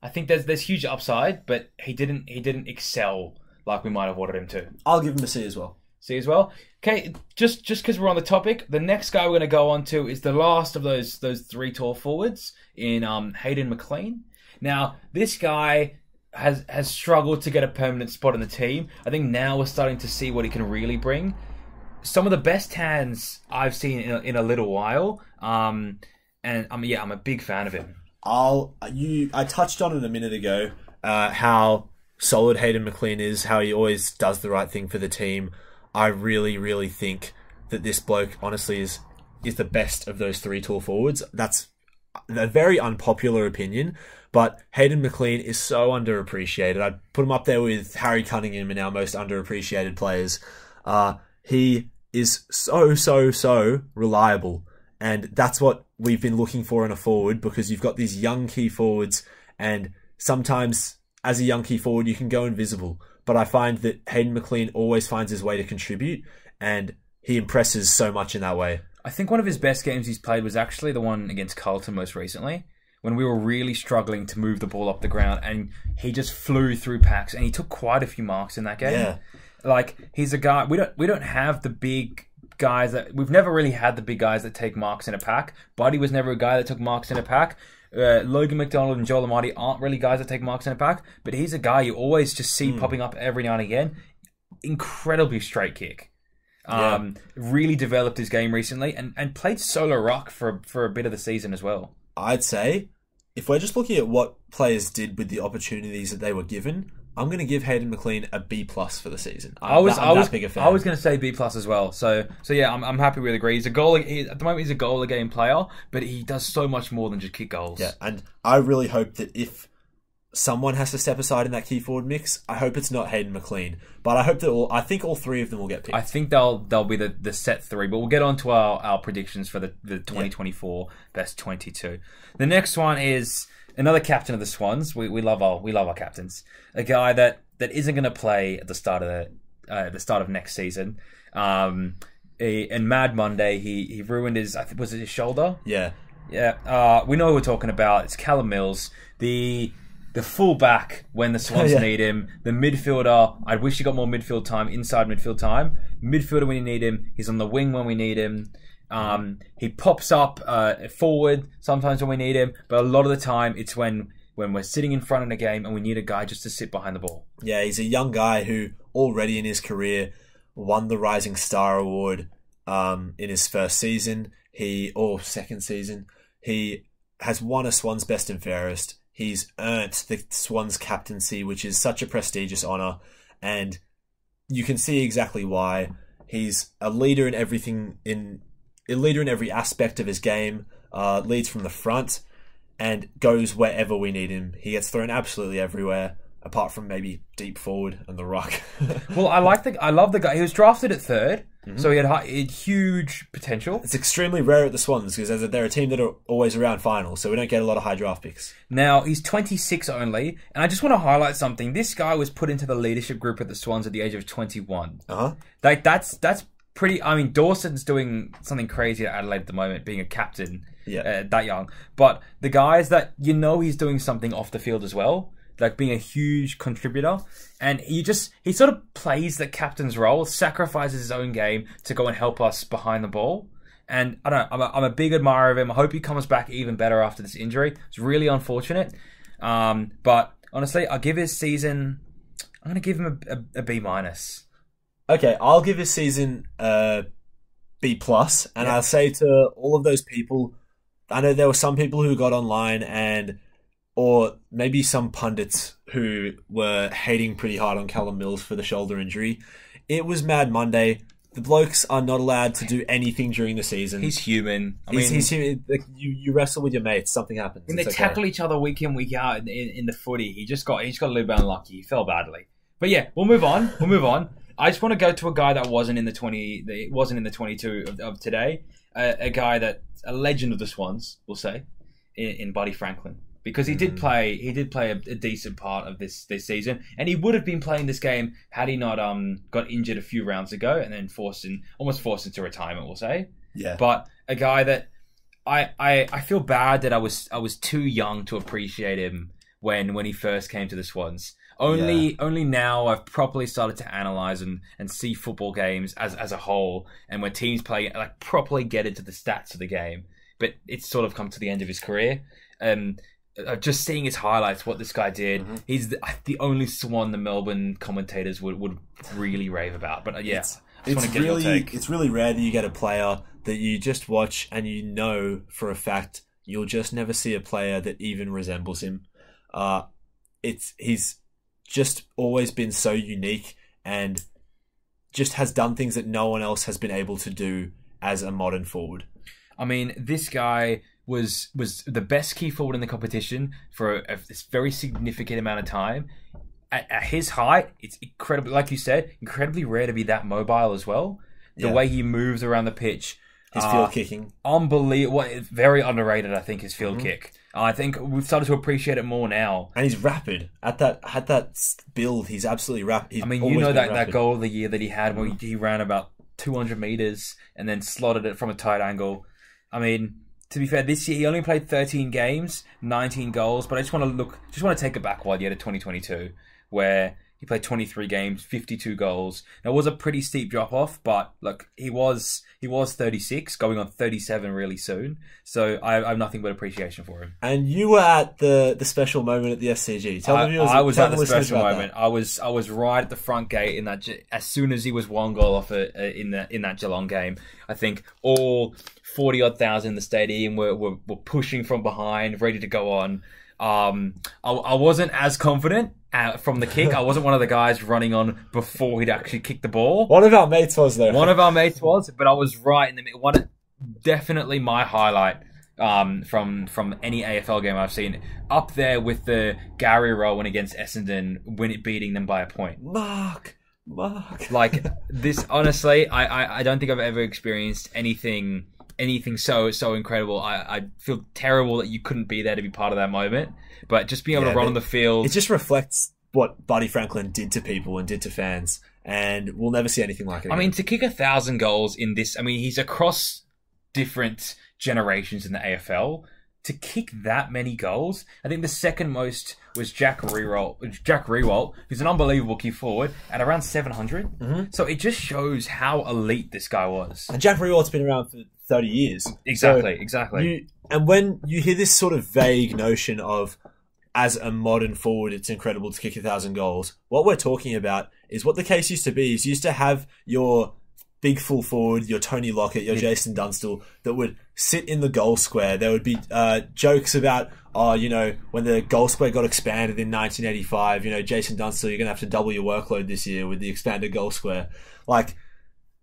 I think there's huge upside, but he didn't excel like we might have wanted him to. I'll give him a C as well. C as well. Okay, just because we're on the topic, the next guy we're going to go on to is the last of those three tall forwards in Hayden McLean. Now, this guy has struggled to get a permanent spot in the team. I think now we're starting to see what he can really bring. Some of the best hands I've seen in a little while, and I'm a big fan of him. I touched on it a minute ago, how solid Hayden McLean is, how he always does the right thing for the team. I really, really think that this bloke, honestly, is the best of those three tall forwards. That's a very unpopular opinion, but Hayden McLean is so underappreciated. I'd put him up there with Harry Cunningham and our most underappreciated players. He is so reliable, and that's what we've been looking for in a forward, because you've got these young key forwards, and sometimes as a young key forward you can go invisible, but I find that Hayden McLean always finds his way to contribute, and he impresses so much in that way. I think one of his best games he's played was actually the one against Carlton most recently, when we were really struggling to move the ball up the ground, and he just flew through packs, and he took quite a few marks in that game. Yeah. Like, he's a guy, we don't have the big guys we've never really had the big guys that take marks in a pack. Buddy was never a guy that took marks in a pack. Logan McDonald and Joel Amadi aren't really guys that take marks in a pack, but he's a guy you always just see popping up every now and again. Incredibly straight kick. Really developed his game recently, and played solo ruck for a bit of the season as well. I'd say, if we're just looking at what players did with the opportunities that they were given, I'm going to give Hayden McLean a B+ for the season. I'm that big a fan. I was going to say B+ as well. So yeah, I'm happy with the agree. At the moment he's a goal a game player, but he does so much more than just kick goals. Yeah, and I really hope that if someone has to step aside in that key forward mix. I hope it's not Hayden McLean, but I think all three of them will get picked. I think they'll be the set three, but we'll get on to our predictions for the 2024 best 22. The next one is another captain of the Swans. We love our captains. A guy that isn't going to play at the start of next season. And Mad Monday, he ruined his, I think, was it his shoulder? Yeah. Yeah. We know who we're talking about. It's Callum Mills, the fullback when the Swans need him. The midfielder, I wish he got more midfield time, inside midfield time. Midfielder when you need him. He's on the wing when we need him. He pops up forward sometimes when we need him, but a lot of the time it's when we're sitting in front in a game and we need a guy just to sit behind the ball. Yeah, he's a young guy who already in his career won the Rising Star Award in his first season, or second season. He has won a Swans Best and Fairest. He's earned the Swans captaincy, which is such a prestigious honour, and you can see exactly why. He's a leader in every aspect of his game, leads from the front, and goes wherever we need him. He gets thrown absolutely everywhere, apart from maybe deep forward and the ruck. Well, I love the guy. He was drafted at third, so he had huge potential. It's extremely rare at the Swans because they're a team that are always around finals, so we don't get a lot of high draft picks. Now, he's 26 only, and I just want to highlight something. This guy was put into the leadership group at the Swans at the age of 21. That's pretty. I mean, Dawson's doing something crazy at Adelaide at the moment, being a captain that young. But the guys that he's doing something off the field as well, like being a huge contributor, and he sort of plays the captain's role, sacrifices his own game to go and help us behind the ball. And I don't know, I'm a big admirer of him. I hope he comes back even better after this injury. It's really unfortunate, but honestly, I'll give his season. I'm going to give him a B minus. Okay, I'll give his season a B plus, and I'll say to all of those people, I know there were some people who got online or maybe some pundits who were hating pretty hard on Callum Mills for the shoulder injury. It was Mad Monday. The blokes are not allowed to do anything during the season. He's human. He's human. Like, you wrestle with your mates, something happens. And they tackle each other week in, week out in the footy. He just got a little bit unlucky. He fell badly. But yeah, we'll move on. I just want to go to a guy that wasn't in the 22 of today. A guy a legend of the Swans, we'll say, in Buddy Franklin. Because he did play a decent part of this season, and he would have been playing this game had he not got injured a few rounds ago and then almost forced into retirement, we'll say. Yeah. But a guy that I feel bad that I was too young to appreciate him when he first came to the Swans. Only now I've properly started to analyze and see football games as a whole, and when teams play, like, properly get into the stats of the game. But it's sort of come to the end of his career. Just seeing his highlights, what this guy did, he's the only Swan the Melbourne commentators would really rave about. But it's really rare that you get a player that you just watch and you know for a fact you'll just never see a player that even resembles him. He's just always been so unique and just has done things that no one else has been able to do as a modern forward. I mean, this guy was the best key forward in the competition for this very significant amount of time. At his height, it's incredibly, like you said, incredibly rare to be that mobile as well. The way he moves around the pitch. His field kicking. Unbelievable. Very underrated, I think, his field kick. I think we've started to appreciate it more now. And he's rapid. At that build, he's absolutely rapid. I mean, you know that goal of the year that he had where he ran about 200 meters and then slotted it from a tight angle. I mean, to be fair, this year he only played 13 games, 19 goals, but I just want to take it back while you had a 2022 where he played 23 games, 52 goals. Now, it was a pretty steep drop off, but look, he was 36, going on 37 really soon. So I have nothing but appreciation for him. And you were at the special moment at the SCG. I was at the special moment. I was right at the front gate in that. As soon as he was one goal off in that Geelong game, I think all 40-odd thousand in the stadium were pushing from behind, ready to go on. I wasn't as confident from the kick. I wasn't one of the guys running on before he'd actually kicked the ball. One of our mates was, though. One of our mates was, but I was right in the middle. Definitely my highlight from any AFL game I've seen. Up there with the Gary Rowan against Essendon, beating them by a point. Mark. Like this, honestly, I don't think I've ever experienced anything so incredible. I feel terrible that you couldn't be there to be part of that moment, but just being able to run on the field, it just reflects what Buddy Franklin did to people and did to fans, and we'll never see anything like it again. I mean, to kick 1,000 goals in this, I mean, he's across different generations in the AFL. To kick that many goals, I think the second most was Jack Riewoldt, who's an unbelievable key forward, at around 700. Mm-hmm. So it just shows how elite this guy was. And Jack Riewoldt's been around for 30 years. Exactly. And when you hear this sort of vague notion of, as a modern forward, it's incredible to kick 1,000 goals, what we're talking about is what the case used to be. Is you used to have your big full forward, your Tony Lockett, your Jason Dunstall, that would sit in the goal square. There would be jokes about, when the goal square got expanded in 1985, Jason Dunstall, you're going to have to double your workload this year with the expanded goal square. Like,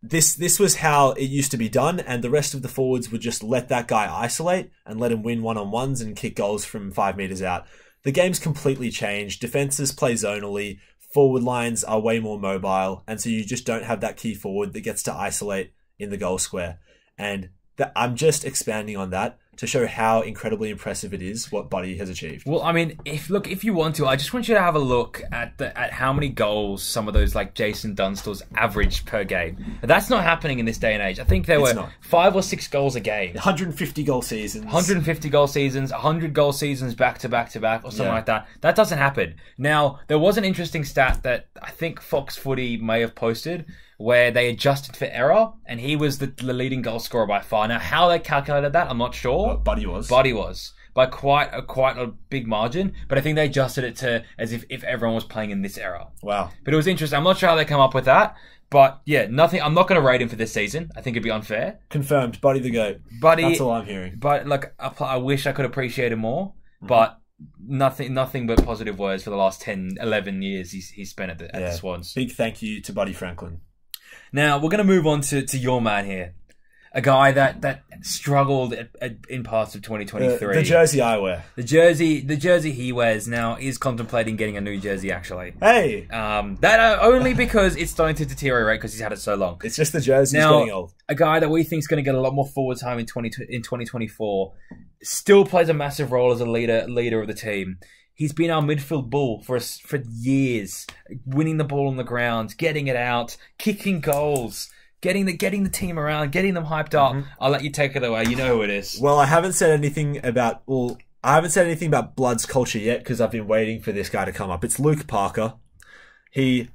this was how it used to be done, and the rest of the forwards would just let that guy isolate and let him win one-on-ones and kick goals from 5 meters out. The game's completely changed. Defenses play zonally. Forward lines are way more mobile, and so you just don't have that key forward that gets to isolate in the goal square. And I'm just expanding on that to show how incredibly impressive it is what Buddy has achieved. Well, I mean, if you want to, I just want you to have a look at how many goals some of those like Jason Dunstalls averaged per game. That's not happening in this day and age. I think there were 5 or 6 goals a game. 150 goal seasons. 150 goal seasons, 100 goal seasons back to back to back, or something like that. That doesn't happen. Now, there was an interesting stat that I think Fox Footy may have posted, where they adjusted for error, and he was the leading goal scorer by far. Now, how they calculated that, I'm not sure. Buddy was by quite a big margin, but I think they adjusted it to as if everyone was playing in this era. Wow! But it was interesting. I'm not sure how they come up with that, but yeah, nothing. I'm not going to rate him for this season. I think it'd be unfair. Confirmed, Buddy the GOAT. Buddy, that's all I'm hearing. But like, I wish I could appreciate him more, but. Nothing but positive words for the last 10, 11 years he's spent at the Swans. Big thank you to Buddy Franklin. Now, we're going to move on to your man here. A guy that struggled in parts of 2023. The jersey I wear. The jersey he wears now is contemplating getting a new jersey, actually. Hey! That only because it's starting to deteriorate because he's had it so long. It's just the jersey's getting old. A guy that we think is going to get a lot more forward time in 2024 still plays a massive role as a leader of the team. He's been our midfield bull for years, winning the ball on the ground, getting it out, kicking goals, getting the team around, getting them hyped up. Mm-hmm. I'll let you take it away. You know who it is. Well, I haven't said anything about Bloods culture yet because I've been waiting for this guy to come up. It's Luke Parker. He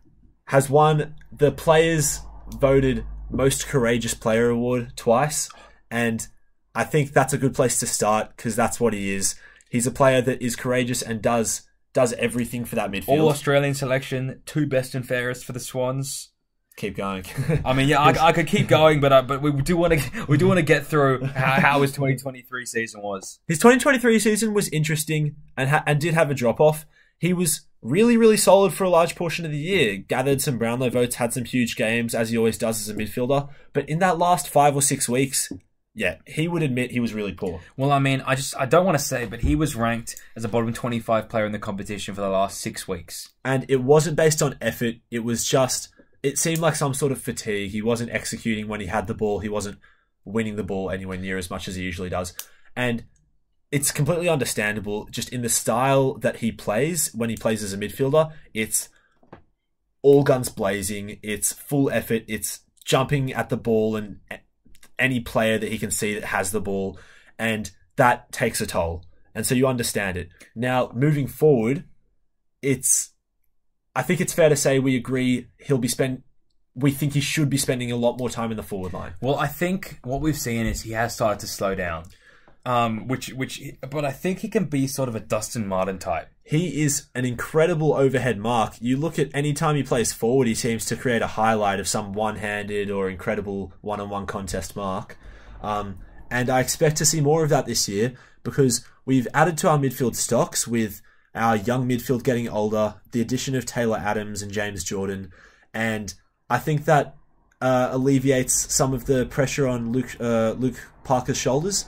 has won the Players Voted Most Courageous Player Award twice, and I think that's a good place to start because that's what he is. He's a player that is courageous and does everything for that midfield. All Australian selection, 2 best and fairest for the Swans. Keep going. I mean, yeah, I could keep going, but we do want to get through how his 2023 season was. His 2023 season was interesting and did have a drop off. He was really, really solid for a large portion of the year. Gathered some Brownlow votes, had some huge games as he always does as a midfielder. But in that last 5 or 6 weeks. Yeah, he would admit he was really poor. Well, I mean, I don't want to say, but he was ranked as a bottom 25 player in the competition for the last 6 weeks. And it wasn't based on effort. It was just, it seemed like some sort of fatigue. He wasn't executing when he had the ball. He wasn't winning the ball anywhere near as much as he usually does. And it's completely understandable just in the style that he plays when he plays as a midfielder. It's all guns blazing. It's full effort. It's jumping at the ball and any player that he can see that has the ball, and that takes a toll. And so you understand it. Now, moving forward, I think it's fair to say we agree we think he should be spending a lot more time in the forward line. Well, I think what we've seen is he has started to slow down. But I think he can be sort of a Dustin Martin type. He is an incredible overhead mark. You look at any time he plays forward, he seems to create a highlight of some one-handed or incredible one-on-one contest mark. And I expect to see more of that this year because we've added to our midfield stocks with our young midfield getting older, the addition of Taylor Adams and James Jordan, and I think that alleviates some of the pressure on Luke Parker's shoulders.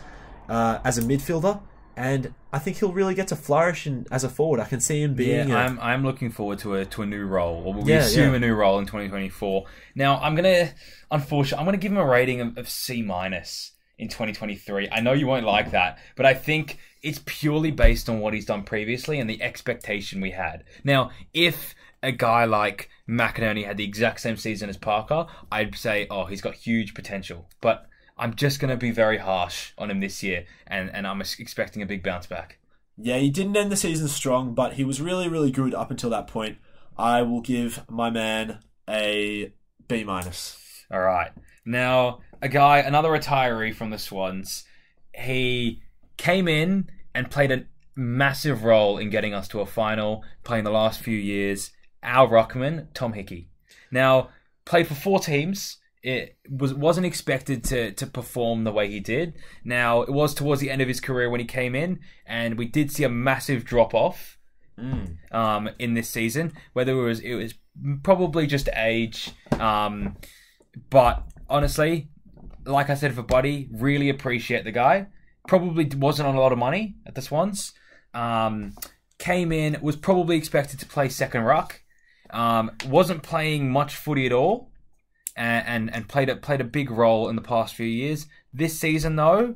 as a midfielder. And I think he'll really get to flourish as a forward. I can see him being. Yeah, I'm looking forward to a new role, or we assume a new role in 2024. Now, I'm gonna give him a rating of C- in 2023. I know you won't like that, but I think it's purely based on what he's done previously and the expectation we had. Now, if a guy like McInerney had the exact same season as Parker, I'd say, oh, he's got huge potential, but I'm just going to be very harsh on him this year, and I'm expecting a big bounce back. Yeah, he didn't end the season strong, but he was really, really good up until that point. I will give my man a B-. All right. Now, another retiree from the Swans, he came in and played a massive role in getting us to a final, playing the last few years. Our ruckman, Tom Hickey. Now, played for 4 teams. It wasn't expected to perform the way he did. Now, it was towards the end of his career when he came in, and we did see a massive drop-off in this season. Whether it was probably just age, but honestly, like I said for Buddy, really appreciate the guy. Probably wasn't on a lot of money at the Swans. Came in, was probably expected to play second ruck. Wasn't playing much footy at all. And played a big role in the past few years. This season, though,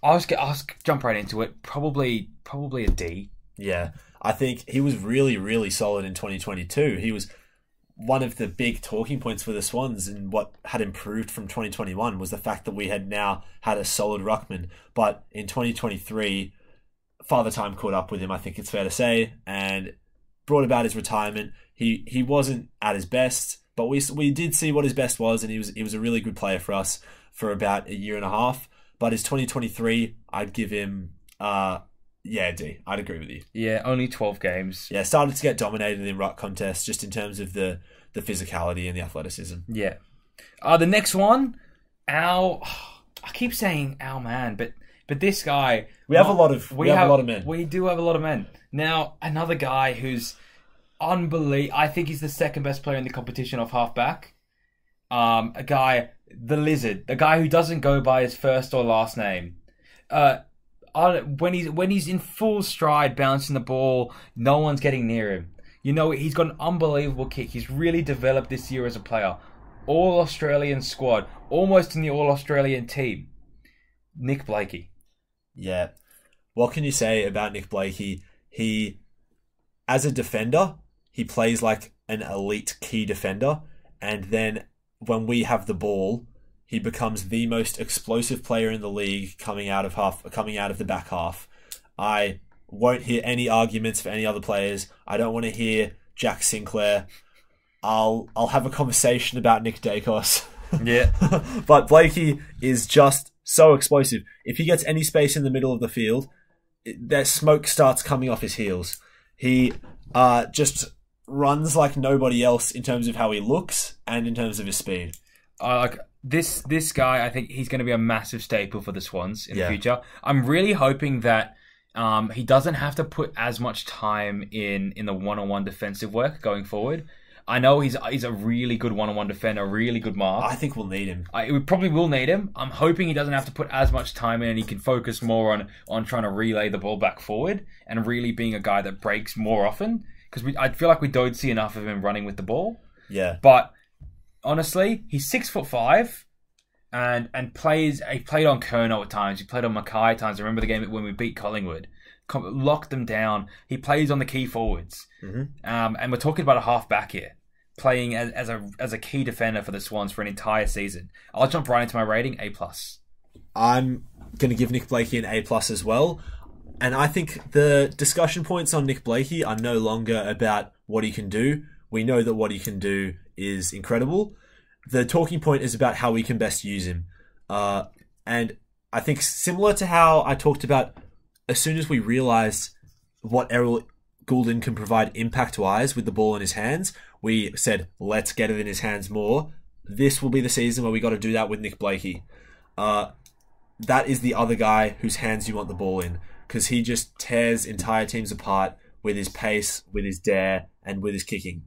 I'll jump right into it. Probably a D. Yeah, I think he was really, really solid in 2022. He was one of the big talking points for the Swans, and what had improved from 2021 was the fact that we had now had a solid ruckman. But in 2023, Father Time caught up with him, I think it's fair to say, and brought about his retirement. He wasn't at his best, but we did see what his best was, and he was a really good player for us for about a year and a half. But his 2023, I'd give him D. I'd agree with you. Yeah, only 12 games. Yeah, started to get dominated in ruck contests just in terms of the physicality and the athleticism. Yeah. The next one, Al. I keep saying Al man, but this guy. We have a lot of men. We do have a lot of men. Now, another guy who's unbelievable. I think he's the second best player in the competition off halfback. A guy, the Lizard, the guy who doesn't go by his first or last name. When he's in full stride, bouncing the ball, no one's getting near him. You know, he's got an unbelievable kick. He's really developed this year as a player. All-Australian squad, almost in the All-Australian team. Nick Blakey. Yeah. What can you say about Nick Blakey? He, as a defender, he plays like an elite key defender, and then when we have the ball, he becomes the most explosive player in the league coming out of the back half. I won't hear any arguments for any other players. I don't want to hear Jack Sinclair. I'll have a conversation about Nick Dacos. Yeah. But Blakey is just so explosive. If he gets any space in the middle of the field, that smoke starts coming off his heels. He just runs like nobody else in terms of how he looks and in terms of his speed. This guy, I think he's going to be a massive staple for the Swans in the future. I'm really hoping that he doesn't have to put as much time in the one-on-one defensive work going forward. I know he's a really good one-on-one defender, a really good mark. I think we'll need him. We probably will need him. I'm hoping he doesn't have to put as much time in and he can focus more on trying to relay the ball back forward and really being a guy that breaks more often. Because I feel like we don't see enough of him running with the ball. Yeah. But honestly, he's 6'5", and he played on Kerno at times. He played on Mackay at times. I remember the game when we beat Collingwood. Locked them down. He plays on the key forwards. Mm-hmm. And we're talking about a half-back here, playing as a key defender for the Swans for an entire season. I'll jump right into my rating, A+. I'm going to give Nick Blakey an A+ as well. And I think the discussion points on Nick Blakey are no longer about what he can do. We know that what he can do is incredible. The talking point is about how we can best use him. And I think similar to how I talked about as soon as we realised what Errol Gulden can provide impact-wise with the ball in his hands, we said, let's get it in his hands more. This will be the season where we got to do that with Nick Blakey. That is the other guy whose hands you want the ball in, because he just tears entire teams apart with his pace, with his dare, and with his kicking.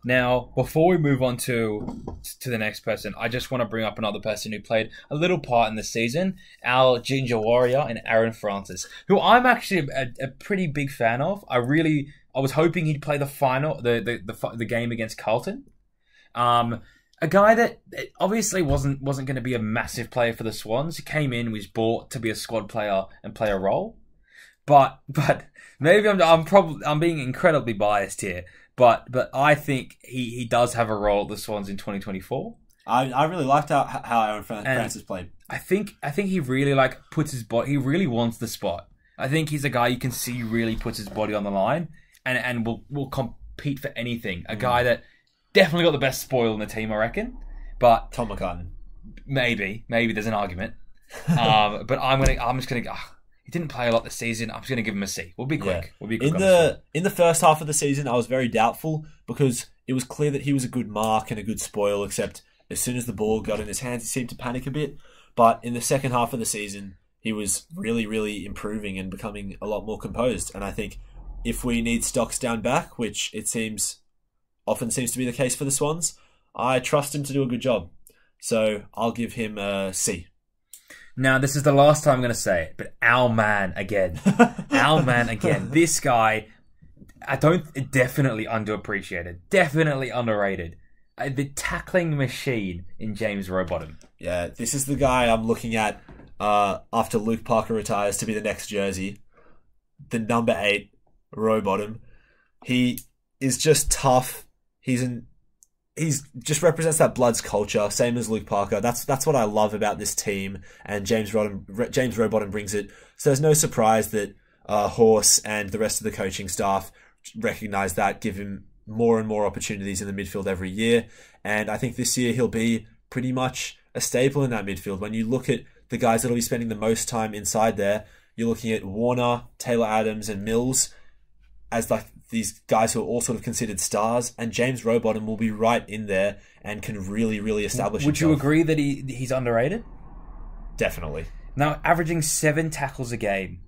Now, before we move on to the next person, I just want to bring up another person who played a little part in the season, our Ginger Warrior and Aaron Francis, who I'm actually a pretty big fan of. I was hoping he'd play the final, the game against Carlton. A guy that obviously wasn't going to be a massive player for the Swans. He came in, was bought to be a squad player and play a role. But maybe I'm being incredibly biased here. But I think he does have a role at the Swans in 2024. I really liked how Aaron Francis played. I think he really puts his body. He really wants the spot. I think he's a guy you can see really puts his body on the line and will compete for anything. A guy that definitely got the best spoil in the team, I reckon. But Tom McCartan. Maybe there's an argument. But I'm just gonna. He didn't play a lot this season. I'm just going to give him a C. We'll be quick. We'll be quick in the first half of the season, I was very doubtful because it was clear that he was a good mark and a good spoil, except as soon as the ball got in his hands, he seemed to panic a bit. But in the second half of the season, he was really, really improving and becoming a lot more composed. And I think if we need stocks down back, which it often seems to be the case for the Swans, I trust him to do a good job. So I'll give him a C. Now, this is the last time I'm going to say it, but our man again. Our man again. This guy, definitely underappreciated. Definitely underrated. The tackling machine in James Rowbottom. Yeah, this is the guy I'm looking at after Luke Parker retires to be the next jersey. The number 8, Rowbottom. He is just tough. He's just represents that Bloods culture, same as Luke Parker. That's what I love about this team, and James Rowbottom brings it. So there's no surprise that Horse and the rest of the coaching staff recognise that, give him more and more opportunities in the midfield every year. And I think this year he'll be pretty much a staple in that midfield. When you look at the guys that'll be spending the most time inside there, you're looking at Warner, Taylor Adams, and Mills as these guys who are all sort of considered stars, and James Rowbottom will be right in there and can really, really establish himself. Would you agree that he's underrated? Definitely. Now, averaging 7 tackles a game.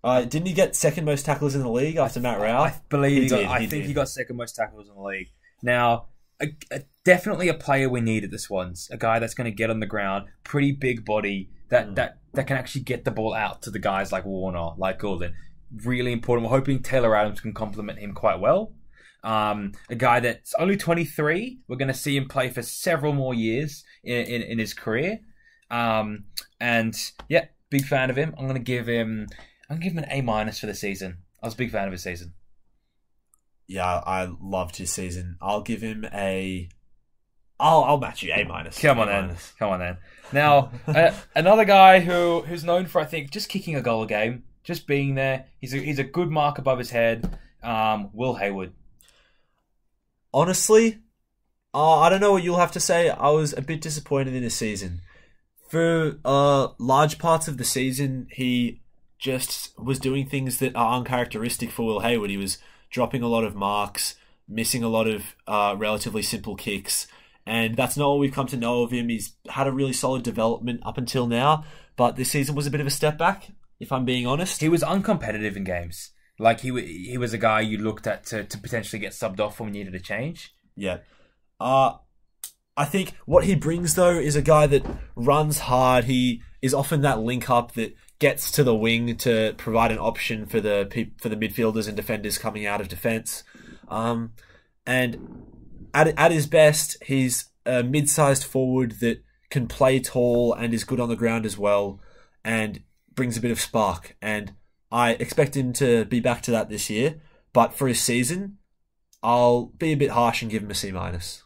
Didn't he get second most tackles in the league after Matt Rowell? I believe he got second most tackles in the league. Now, definitely a player we need at the Swans. A guy that's going to get on the ground, pretty big body, that can actually get the ball out to the guys like Warner, like Gulden. Really important. We're hoping Taylor Adams can complement him quite well. A guy that's only 23. We're going to see him play for several more years in his career. And yeah, big fan of him. I'm going to give him an A- for the season. I was a big fan of his season. Yeah, I loved his season. I'll give him I'll match you, A-. Come on then. Now, another guy who's known for, I think, just kicking a goal a game. Just being there. He's a good mark above his head. Will Hayward. Honestly, I don't know what you'll have to say. I was a bit disappointed in his season. For large parts of the season, he just was doing things that are uncharacteristic for Will Hayward. He was dropping a lot of marks, missing a lot of relatively simple kicks, and that's not what we've come to know of him. He's had a really solid development up until now, but this season was a bit of a step back, if I'm being honest. He was uncompetitive in games. Like, he was a guy you looked at to potentially get subbed off when we needed a change. Yeah. I think what he brings, though, is a guy that runs hard. He is often that link-up that gets to the wing to provide an option for the midfielders and defenders coming out of defence. And at his best, he's a mid-sized forward that can play tall and is good on the ground as well, and brings a bit of spark. And I expect him to be back to that this year. But for his season, I'll be a bit harsh and give him a C-.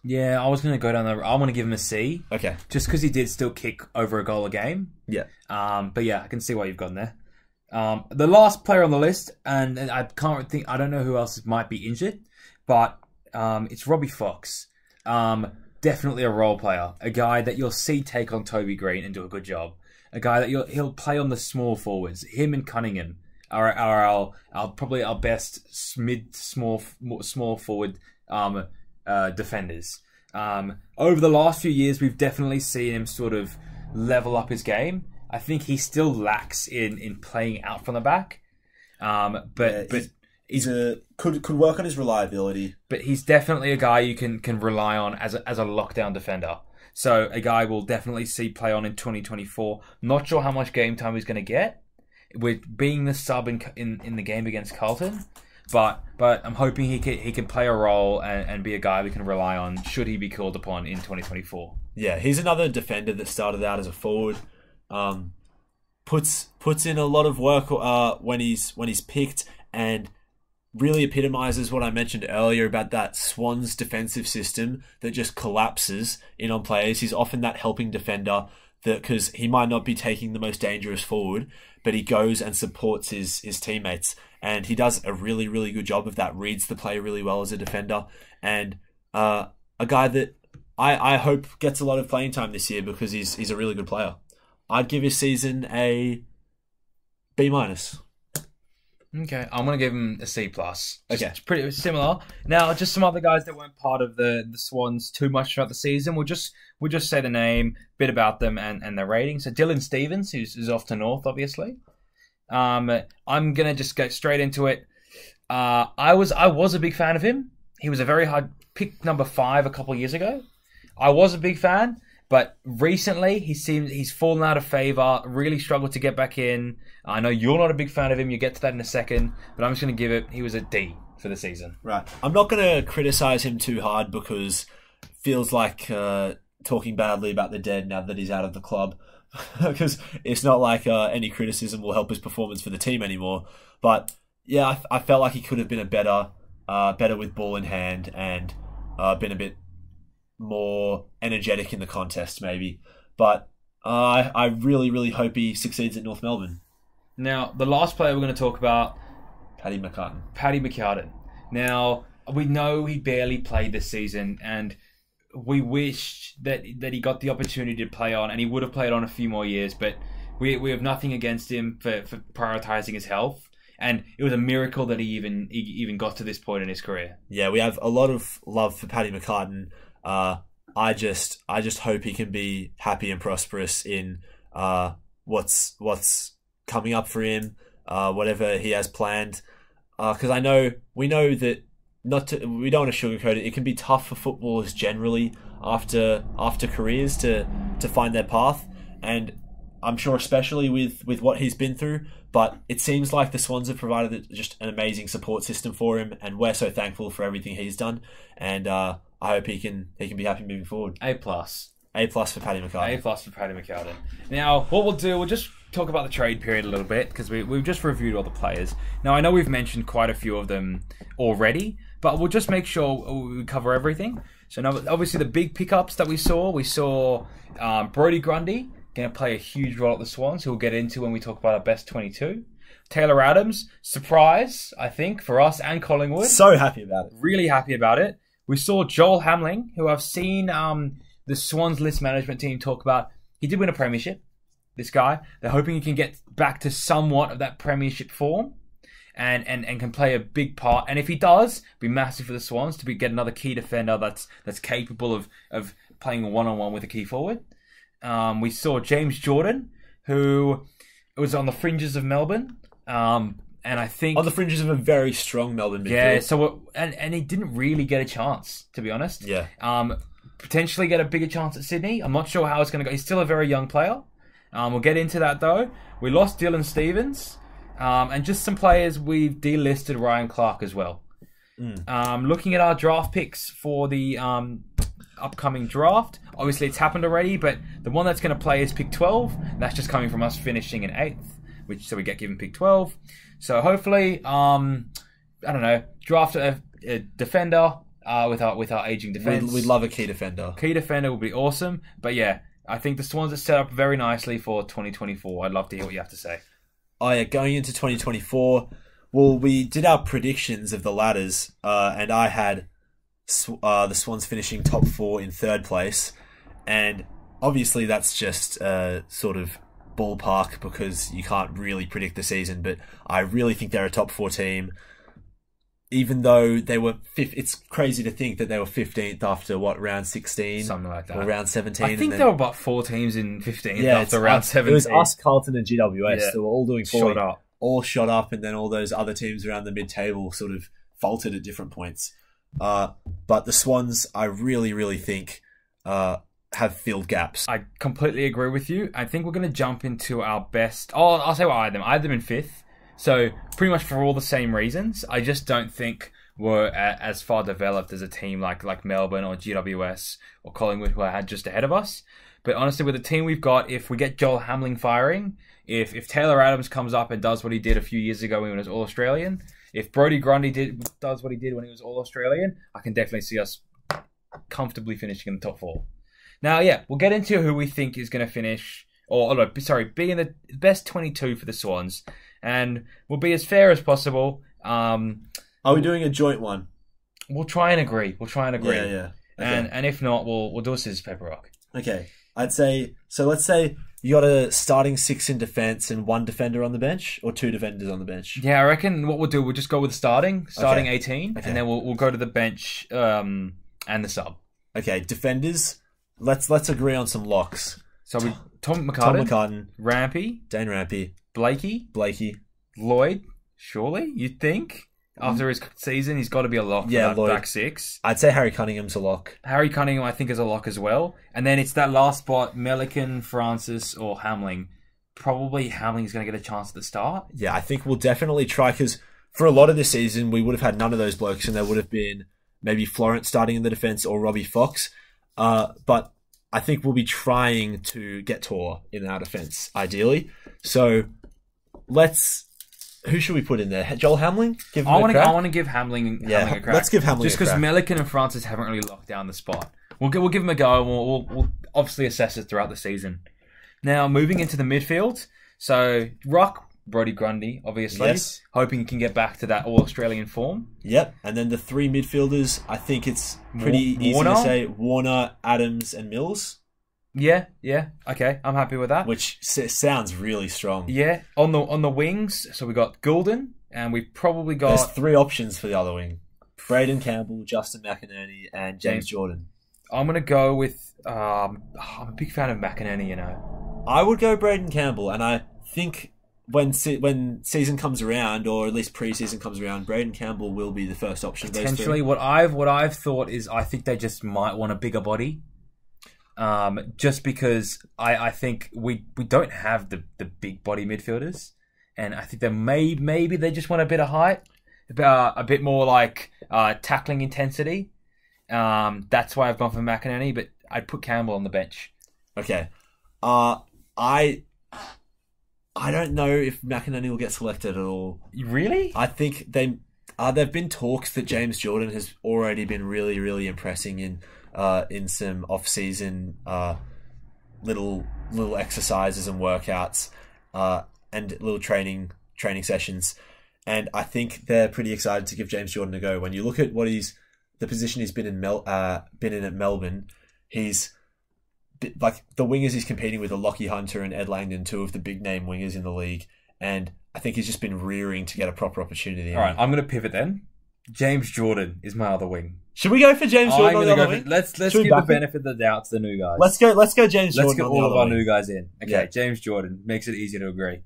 Yeah, I was going to go down there. I want to give him a C. Okay. Just because he did still kick over a goal a game. Yeah. But yeah, I can see why you've gone there. The last player on the list, and I don't know who else might be injured, but it's Robbie Fox. Definitely a role player. A guy that you'll see take on Toby Green and do a good job. A guy that he'll play on the small forwards. Him and Cunningham are probably our best small forward defenders. Over the last few years, we've definitely seen him sort of level up his game. I think he still lacks in playing out from the back, but could work on his reliability. But he's definitely a guy you can rely on as a lockdown defender. So a guy we'll definitely see play on in 2024. Not sure how much game time he's going to get with being the sub in the game against Carlton. But I'm hoping he can play a role and be a guy we can rely on should he be called upon in 2024. Yeah, he's another defender that started out as a forward. Puts in a lot of work when he's picked, and really epitomizes what I mentioned earlier about that Swans defensive system that just collapses in on players. He's often that helping defender because he might not be taking the most dangerous forward, but he goes and supports his teammates, and he does a really, really good job of that. Reads the play really well as a defender, and a guy that I hope gets a lot of playing time this year because he's a really good player. I'd give his season a B-. Okay, I'm going to give him a C+. Okay. It's pretty similar. Now, just some other guys that weren't part of the Swans too much throughout the season. We'll just say the name, bit about them, and their rating. So Dylan Stevens, who's off to North, obviously. I'm going to just go straight into it. I was a big fan of him. He was a very hard pick, number 5 a couple of years ago. I was a big fan, but recently he's fallen out of favour, really struggled to get back in. I know you're not a big fan of him, you get to that in a second, but I'm just going to give it, he was a D for the season. Right. I'm not going to criticise him too hard because it feels like talking badly about the dead now that he's out of the club. Because it's not like any criticism will help his performance for the team anymore. But yeah, I felt like he could have been better with ball in hand and been a bit more energetic in the contest maybe. But I really, really hope he succeeds at North Melbourne. Now, the last player we're going to talk about, Paddy McCartan. Paddy McCartan. Now, we know he barely played this season, and we wish that he got the opportunity to play on, and he would have played on a few more years, but we have nothing against him for prioritising his health. And it was a miracle that he even got to this point in his career. Yeah, we have a lot of love for Paddy McCartan. I just hope he can be happy and prosperous in what's coming up for him, whatever he has planned. Because we know that we don't want to sugarcoat it. It can be tough for footballers generally after careers to find their path, and I'm sure especially with what he's been through. But it seems like the Swans have provided just an amazing support system for him, and we're so thankful for everything he's done. And I hope he can be happy moving forward. A+. A+ for Paddy McCartan. A+ for Paddy McCartan. Now, what we'll just talk about the trade period a little bit, because we've just reviewed all the players. Now, I know we've mentioned quite a few of them already, but we'll just make sure we cover everything. So now, obviously, the big pickups that we saw Brodie Grundy, going to play a huge role at the Swans, who we'll get into when we talk about our best 22. Taylor Adams, surprise, I think, for us and Collingwood. So happy about it. Really happy about it. We saw Joel Hamling, who I've seen the Swans list management team talk about. He did win a premiership, this guy. They're hoping he can get back to somewhat of that premiership form and can play a big part. And if he does, it'd be massive for the Swans to get another key defender that's capable of playing one-on-one with a key forward. We saw James Jordan, who was on the fringes of Melbourne. And I think on the fringes of a very strong Melbourne midfield. Yeah, so and he didn't really get a chance, to be honest. Yeah. Potentially get a bigger chance at Sydney. I'm not sure how it's going to go. He's still a very young player. We'll get into that though. We lost Dylan Stevens, and just some players we've delisted Ryan Clark as well. Looking at our draft picks for the upcoming draft, obviously it's happened already, but the one that's going to play is pick 12. That's just coming from us finishing in 8th, so we get given pick 12. So hopefully, I don't know, draft a defender with our aging defense. We'd love a key defender. Key defender would be awesome. But yeah, I think the Swans are set up very nicely for 2024. I'd love to hear what you have to say. Oh yeah, going into 2024, well, we did our predictions of the ladders, and I had the Swans finishing top 4 in 3rd place, and obviously that's just sort of ballpark because you can't really predict the season, but I really think they're a top 4 team. Even though they were it's crazy to think that they were 15th after round 16, something like that, or round 17. I think there were about 4 teams in 15th after round 17. It was us, Carlton, and GWS. Yeah. They were all doing poorly. Shut up. all shot up, and then all those other teams around the mid-table sort of faltered at different points. But the Swans, I really, really think, have filled gaps. I completely agree with you. I think we're going to jump into our best. Oh, I'll say what I had them in 5th. So pretty much for all the same reasons. I just don't think we're as far developed as a team like Melbourne or GWS or Collingwood, who I had just ahead of us. But honestly, with the team we've got, if we get Joel Hamling firing, if Taylor Adams comes up and does what he did a few years ago when he was All-Australian, if Brodie Grundy does what he did when he was All-Australian, I can definitely see us comfortably finishing in the top 4. Now, yeah, we'll get into who we think is going to finish, be in the best 22 for the Swans, and we'll be as fair as possible. Are we doing a joint one? We'll try and agree. Yeah. Okay. And if not, we'll do a scissors, paper, rock. Okay. I'd say, so let's say you got a starting 6 in defence and 1 defender on the bench, or 2 defenders on the bench. Yeah, I reckon what we'll do, we'll just go with starting Okay. 18, and then we'll go to the bench and the sub. Okay, defenders. Let's agree on some locks. So we Tom McCartan, Rampy, Dane Rampy, Blakey, Lloyd. Surely you'd think after his season he's got to be a lock. Yeah, for that Lloyd. back 6. I'd say Harry Cunningham's a lock. Harry Cunningham, I think, is a lock as well. And then it's that last spot: Melican, Francis, or Hamling. Probably Hamling's going to get a chance at the start. Yeah, I think we'll definitely try, because for a lot of this season we would have had none of those blokes, and there would have been maybe Florence starting in the defence or Robbie Fox. But I think we'll be trying to get Tor in our defence, ideally. So who should we put in there? Joel Hamling? I want to give Hamling a crack. Let's give Hamling just a crack. because Melican and Francis haven't really locked down the spot. We'll give them a go, and we'll obviously assess it throughout the season. Now, moving into the midfield. So, Rock, Brodie Grundy, obviously. Yes. Hoping he can get back to that All-Australian form. Yep. And then the 3 midfielders, I think it's pretty easy Warner? to say Warner, Adams, and Mills. Yeah. Okay, I'm happy with that. Which sounds really strong. Yeah. On the wings, so we got Gulden, and we've probably got... There's 3 options for the other wing. Braden Campbell, Justin McInerney, and James Jordan. I'm going to go with... I'm a big fan of McInerney, you know. I would go Braden Campbell, and I think when season comes around, or at least pre-season comes around, Braden Campbell will be the first option. Potentially, what I've thought is I think they just might want a bigger body, just because I think we don't have the big body midfielders, and I think they maybe they just want a bit of height, a bit more like tackling intensity. That's why I've gone for McInerney, but I'd put Campbell on the bench. Okay, I don't know if McInerney will get selected at all. Really? I think there've been talks that James Jordan has already been really, really impressing in some off-season little exercises and workouts and little training sessions, and I think they're pretty excited to give James Jordan a go. When you look at the position he's been in at Melbourne, he's like the wingers he's competing with are Lockie Hunter and Ed Langdon, 2 of the big name wingers in the league, and I think he's just been rearing to get a proper opportunity. All right, I'm going to pivot then. James Jordan is my other wing. Should we go for James Jordan on the other wing? Let's give the benefit of the doubt to the new guys. Let's go James Jordan. Let's get all of our new guys in. Okay, Yeah. James Jordan makes it easier to agree.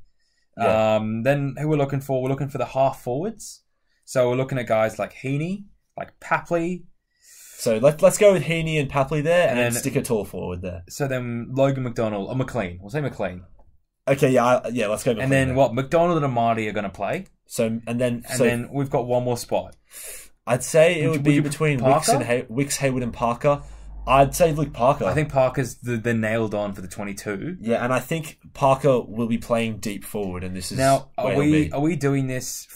Yeah. Then who we're looking for? We're looking for the half forwards. So we're looking at guys like Heeney, like Papley. So let's go with Heeney and Papley there, and then And- stick a tall forward there. So then Logan McDonald or McLean. We'll say McLean. Okay, yeah, let's go. And then what? McDonald and Amadi are going to play. So Then we've got one more spot. I'd say it would be you between Parker? Wicks, Hayward, and Parker. I'd say Luke Parker. I think Parker's the nailed on for the 22. Yeah, and I think Parker will be playing deep forward, and this is Now, where are he'll be. we doing this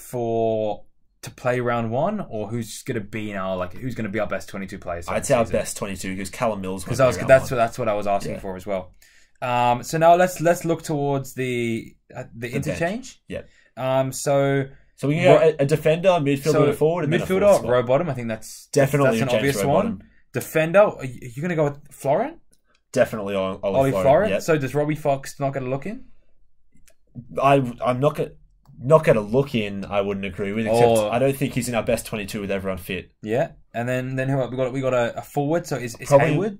to play round 1, or who's going to be who's going to be our best 22 players? I'd say our best 22 because Callum Mills. Because that's what I was asking for as well. So now let's look towards the interchange. Yeah. So we can go a defender, midfielder, and a forward, and then a midfielder, forward spot. row bottom. I think that's Definitely an James obvious row one. bottom. Defender, are you going to go with Florent? Definitely Ollie Florent. Florent. Yep. So does Robbie Fox not get a look in? I'm not going to look in. I wouldn't agree with. Except I don't think he's in our best 22 with everyone fit. Yeah, and then who we got a forward. So is Probably Hayward?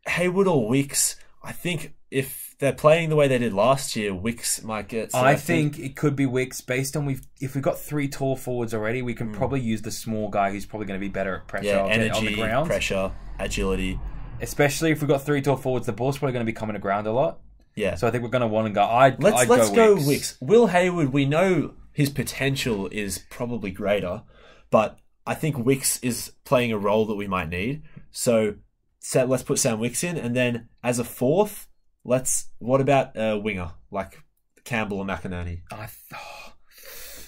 Hayward or Wicks. I think if they're playing the way they did last year, Wicks might get selected. I think it could be Wicks based on if we've got 3 tall forwards already, we can probably use the small guy who's probably going to be better at pressure energy, on the ground. pressure, agility. Especially if we've got 3 tall forwards, the ball's probably going to be coming to ground a lot. Yeah. So I think we're going to want to go. Let's go Wicks. Will Hayward, we know his potential is probably greater, but I think Wicks is playing a role that we might need. So let's put Sam Wicks in, and then as a fourth, what about a winger like Campbell or McInerney?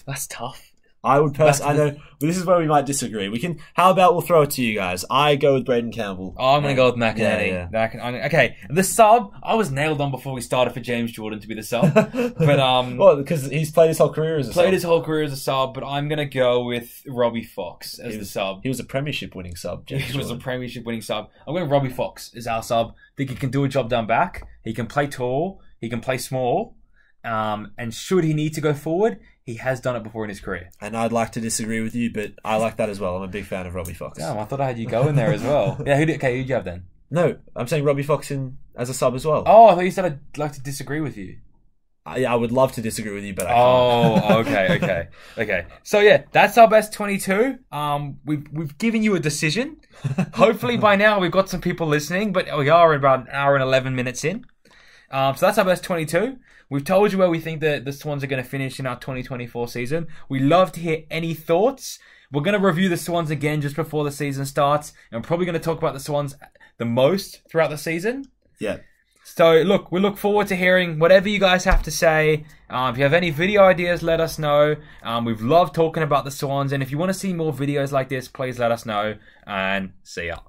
That's tough. I would I know, but this is where we might disagree. How about we'll throw it to you guys. I go with Braden Campbell. Oh, I'm going to go with McInerney. Yeah. Okay, the sub, I was nailed on before we started for James Jordan to be the sub. But well, because he's played his whole career as a sub. But I'm going to go with Robbie Fox as the sub. He was a premiership winning sub, James He was a premiership winning sub. I'm going Robbie Fox as our sub. I think he can do a job down back. He can play tall. He can play small. And should he need to go forward, he has done it before in his career. And I'd like to disagree with you, but I like that as well. I'm a big fan of Robbie Fox. Damn, I thought I had you go in there as well. Yeah, who'd you have then? No, I'm saying Robbie Fox in as a sub as well. Oh, I thought you said I'd like to disagree with you. I would love to disagree with you, but I can't. Oh, okay. So yeah, that's our best 22. We've given you a decision. Hopefully by now we've got some people listening, but we are about an hour and 11 minutes in. So that's our best 22. We've told you where we think the Swans are going to finish in our 2024 season. We love to hear any thoughts. We're going to review the Swans again just before the season starts. And we're probably going to talk about the Swans the most throughout the season. Yeah. So, look, we look forward to hearing whatever you guys have to say. If you have any video ideas, let us know. We've loved talking about the Swans. And if you want to see more videos like this, please let us know. And see ya.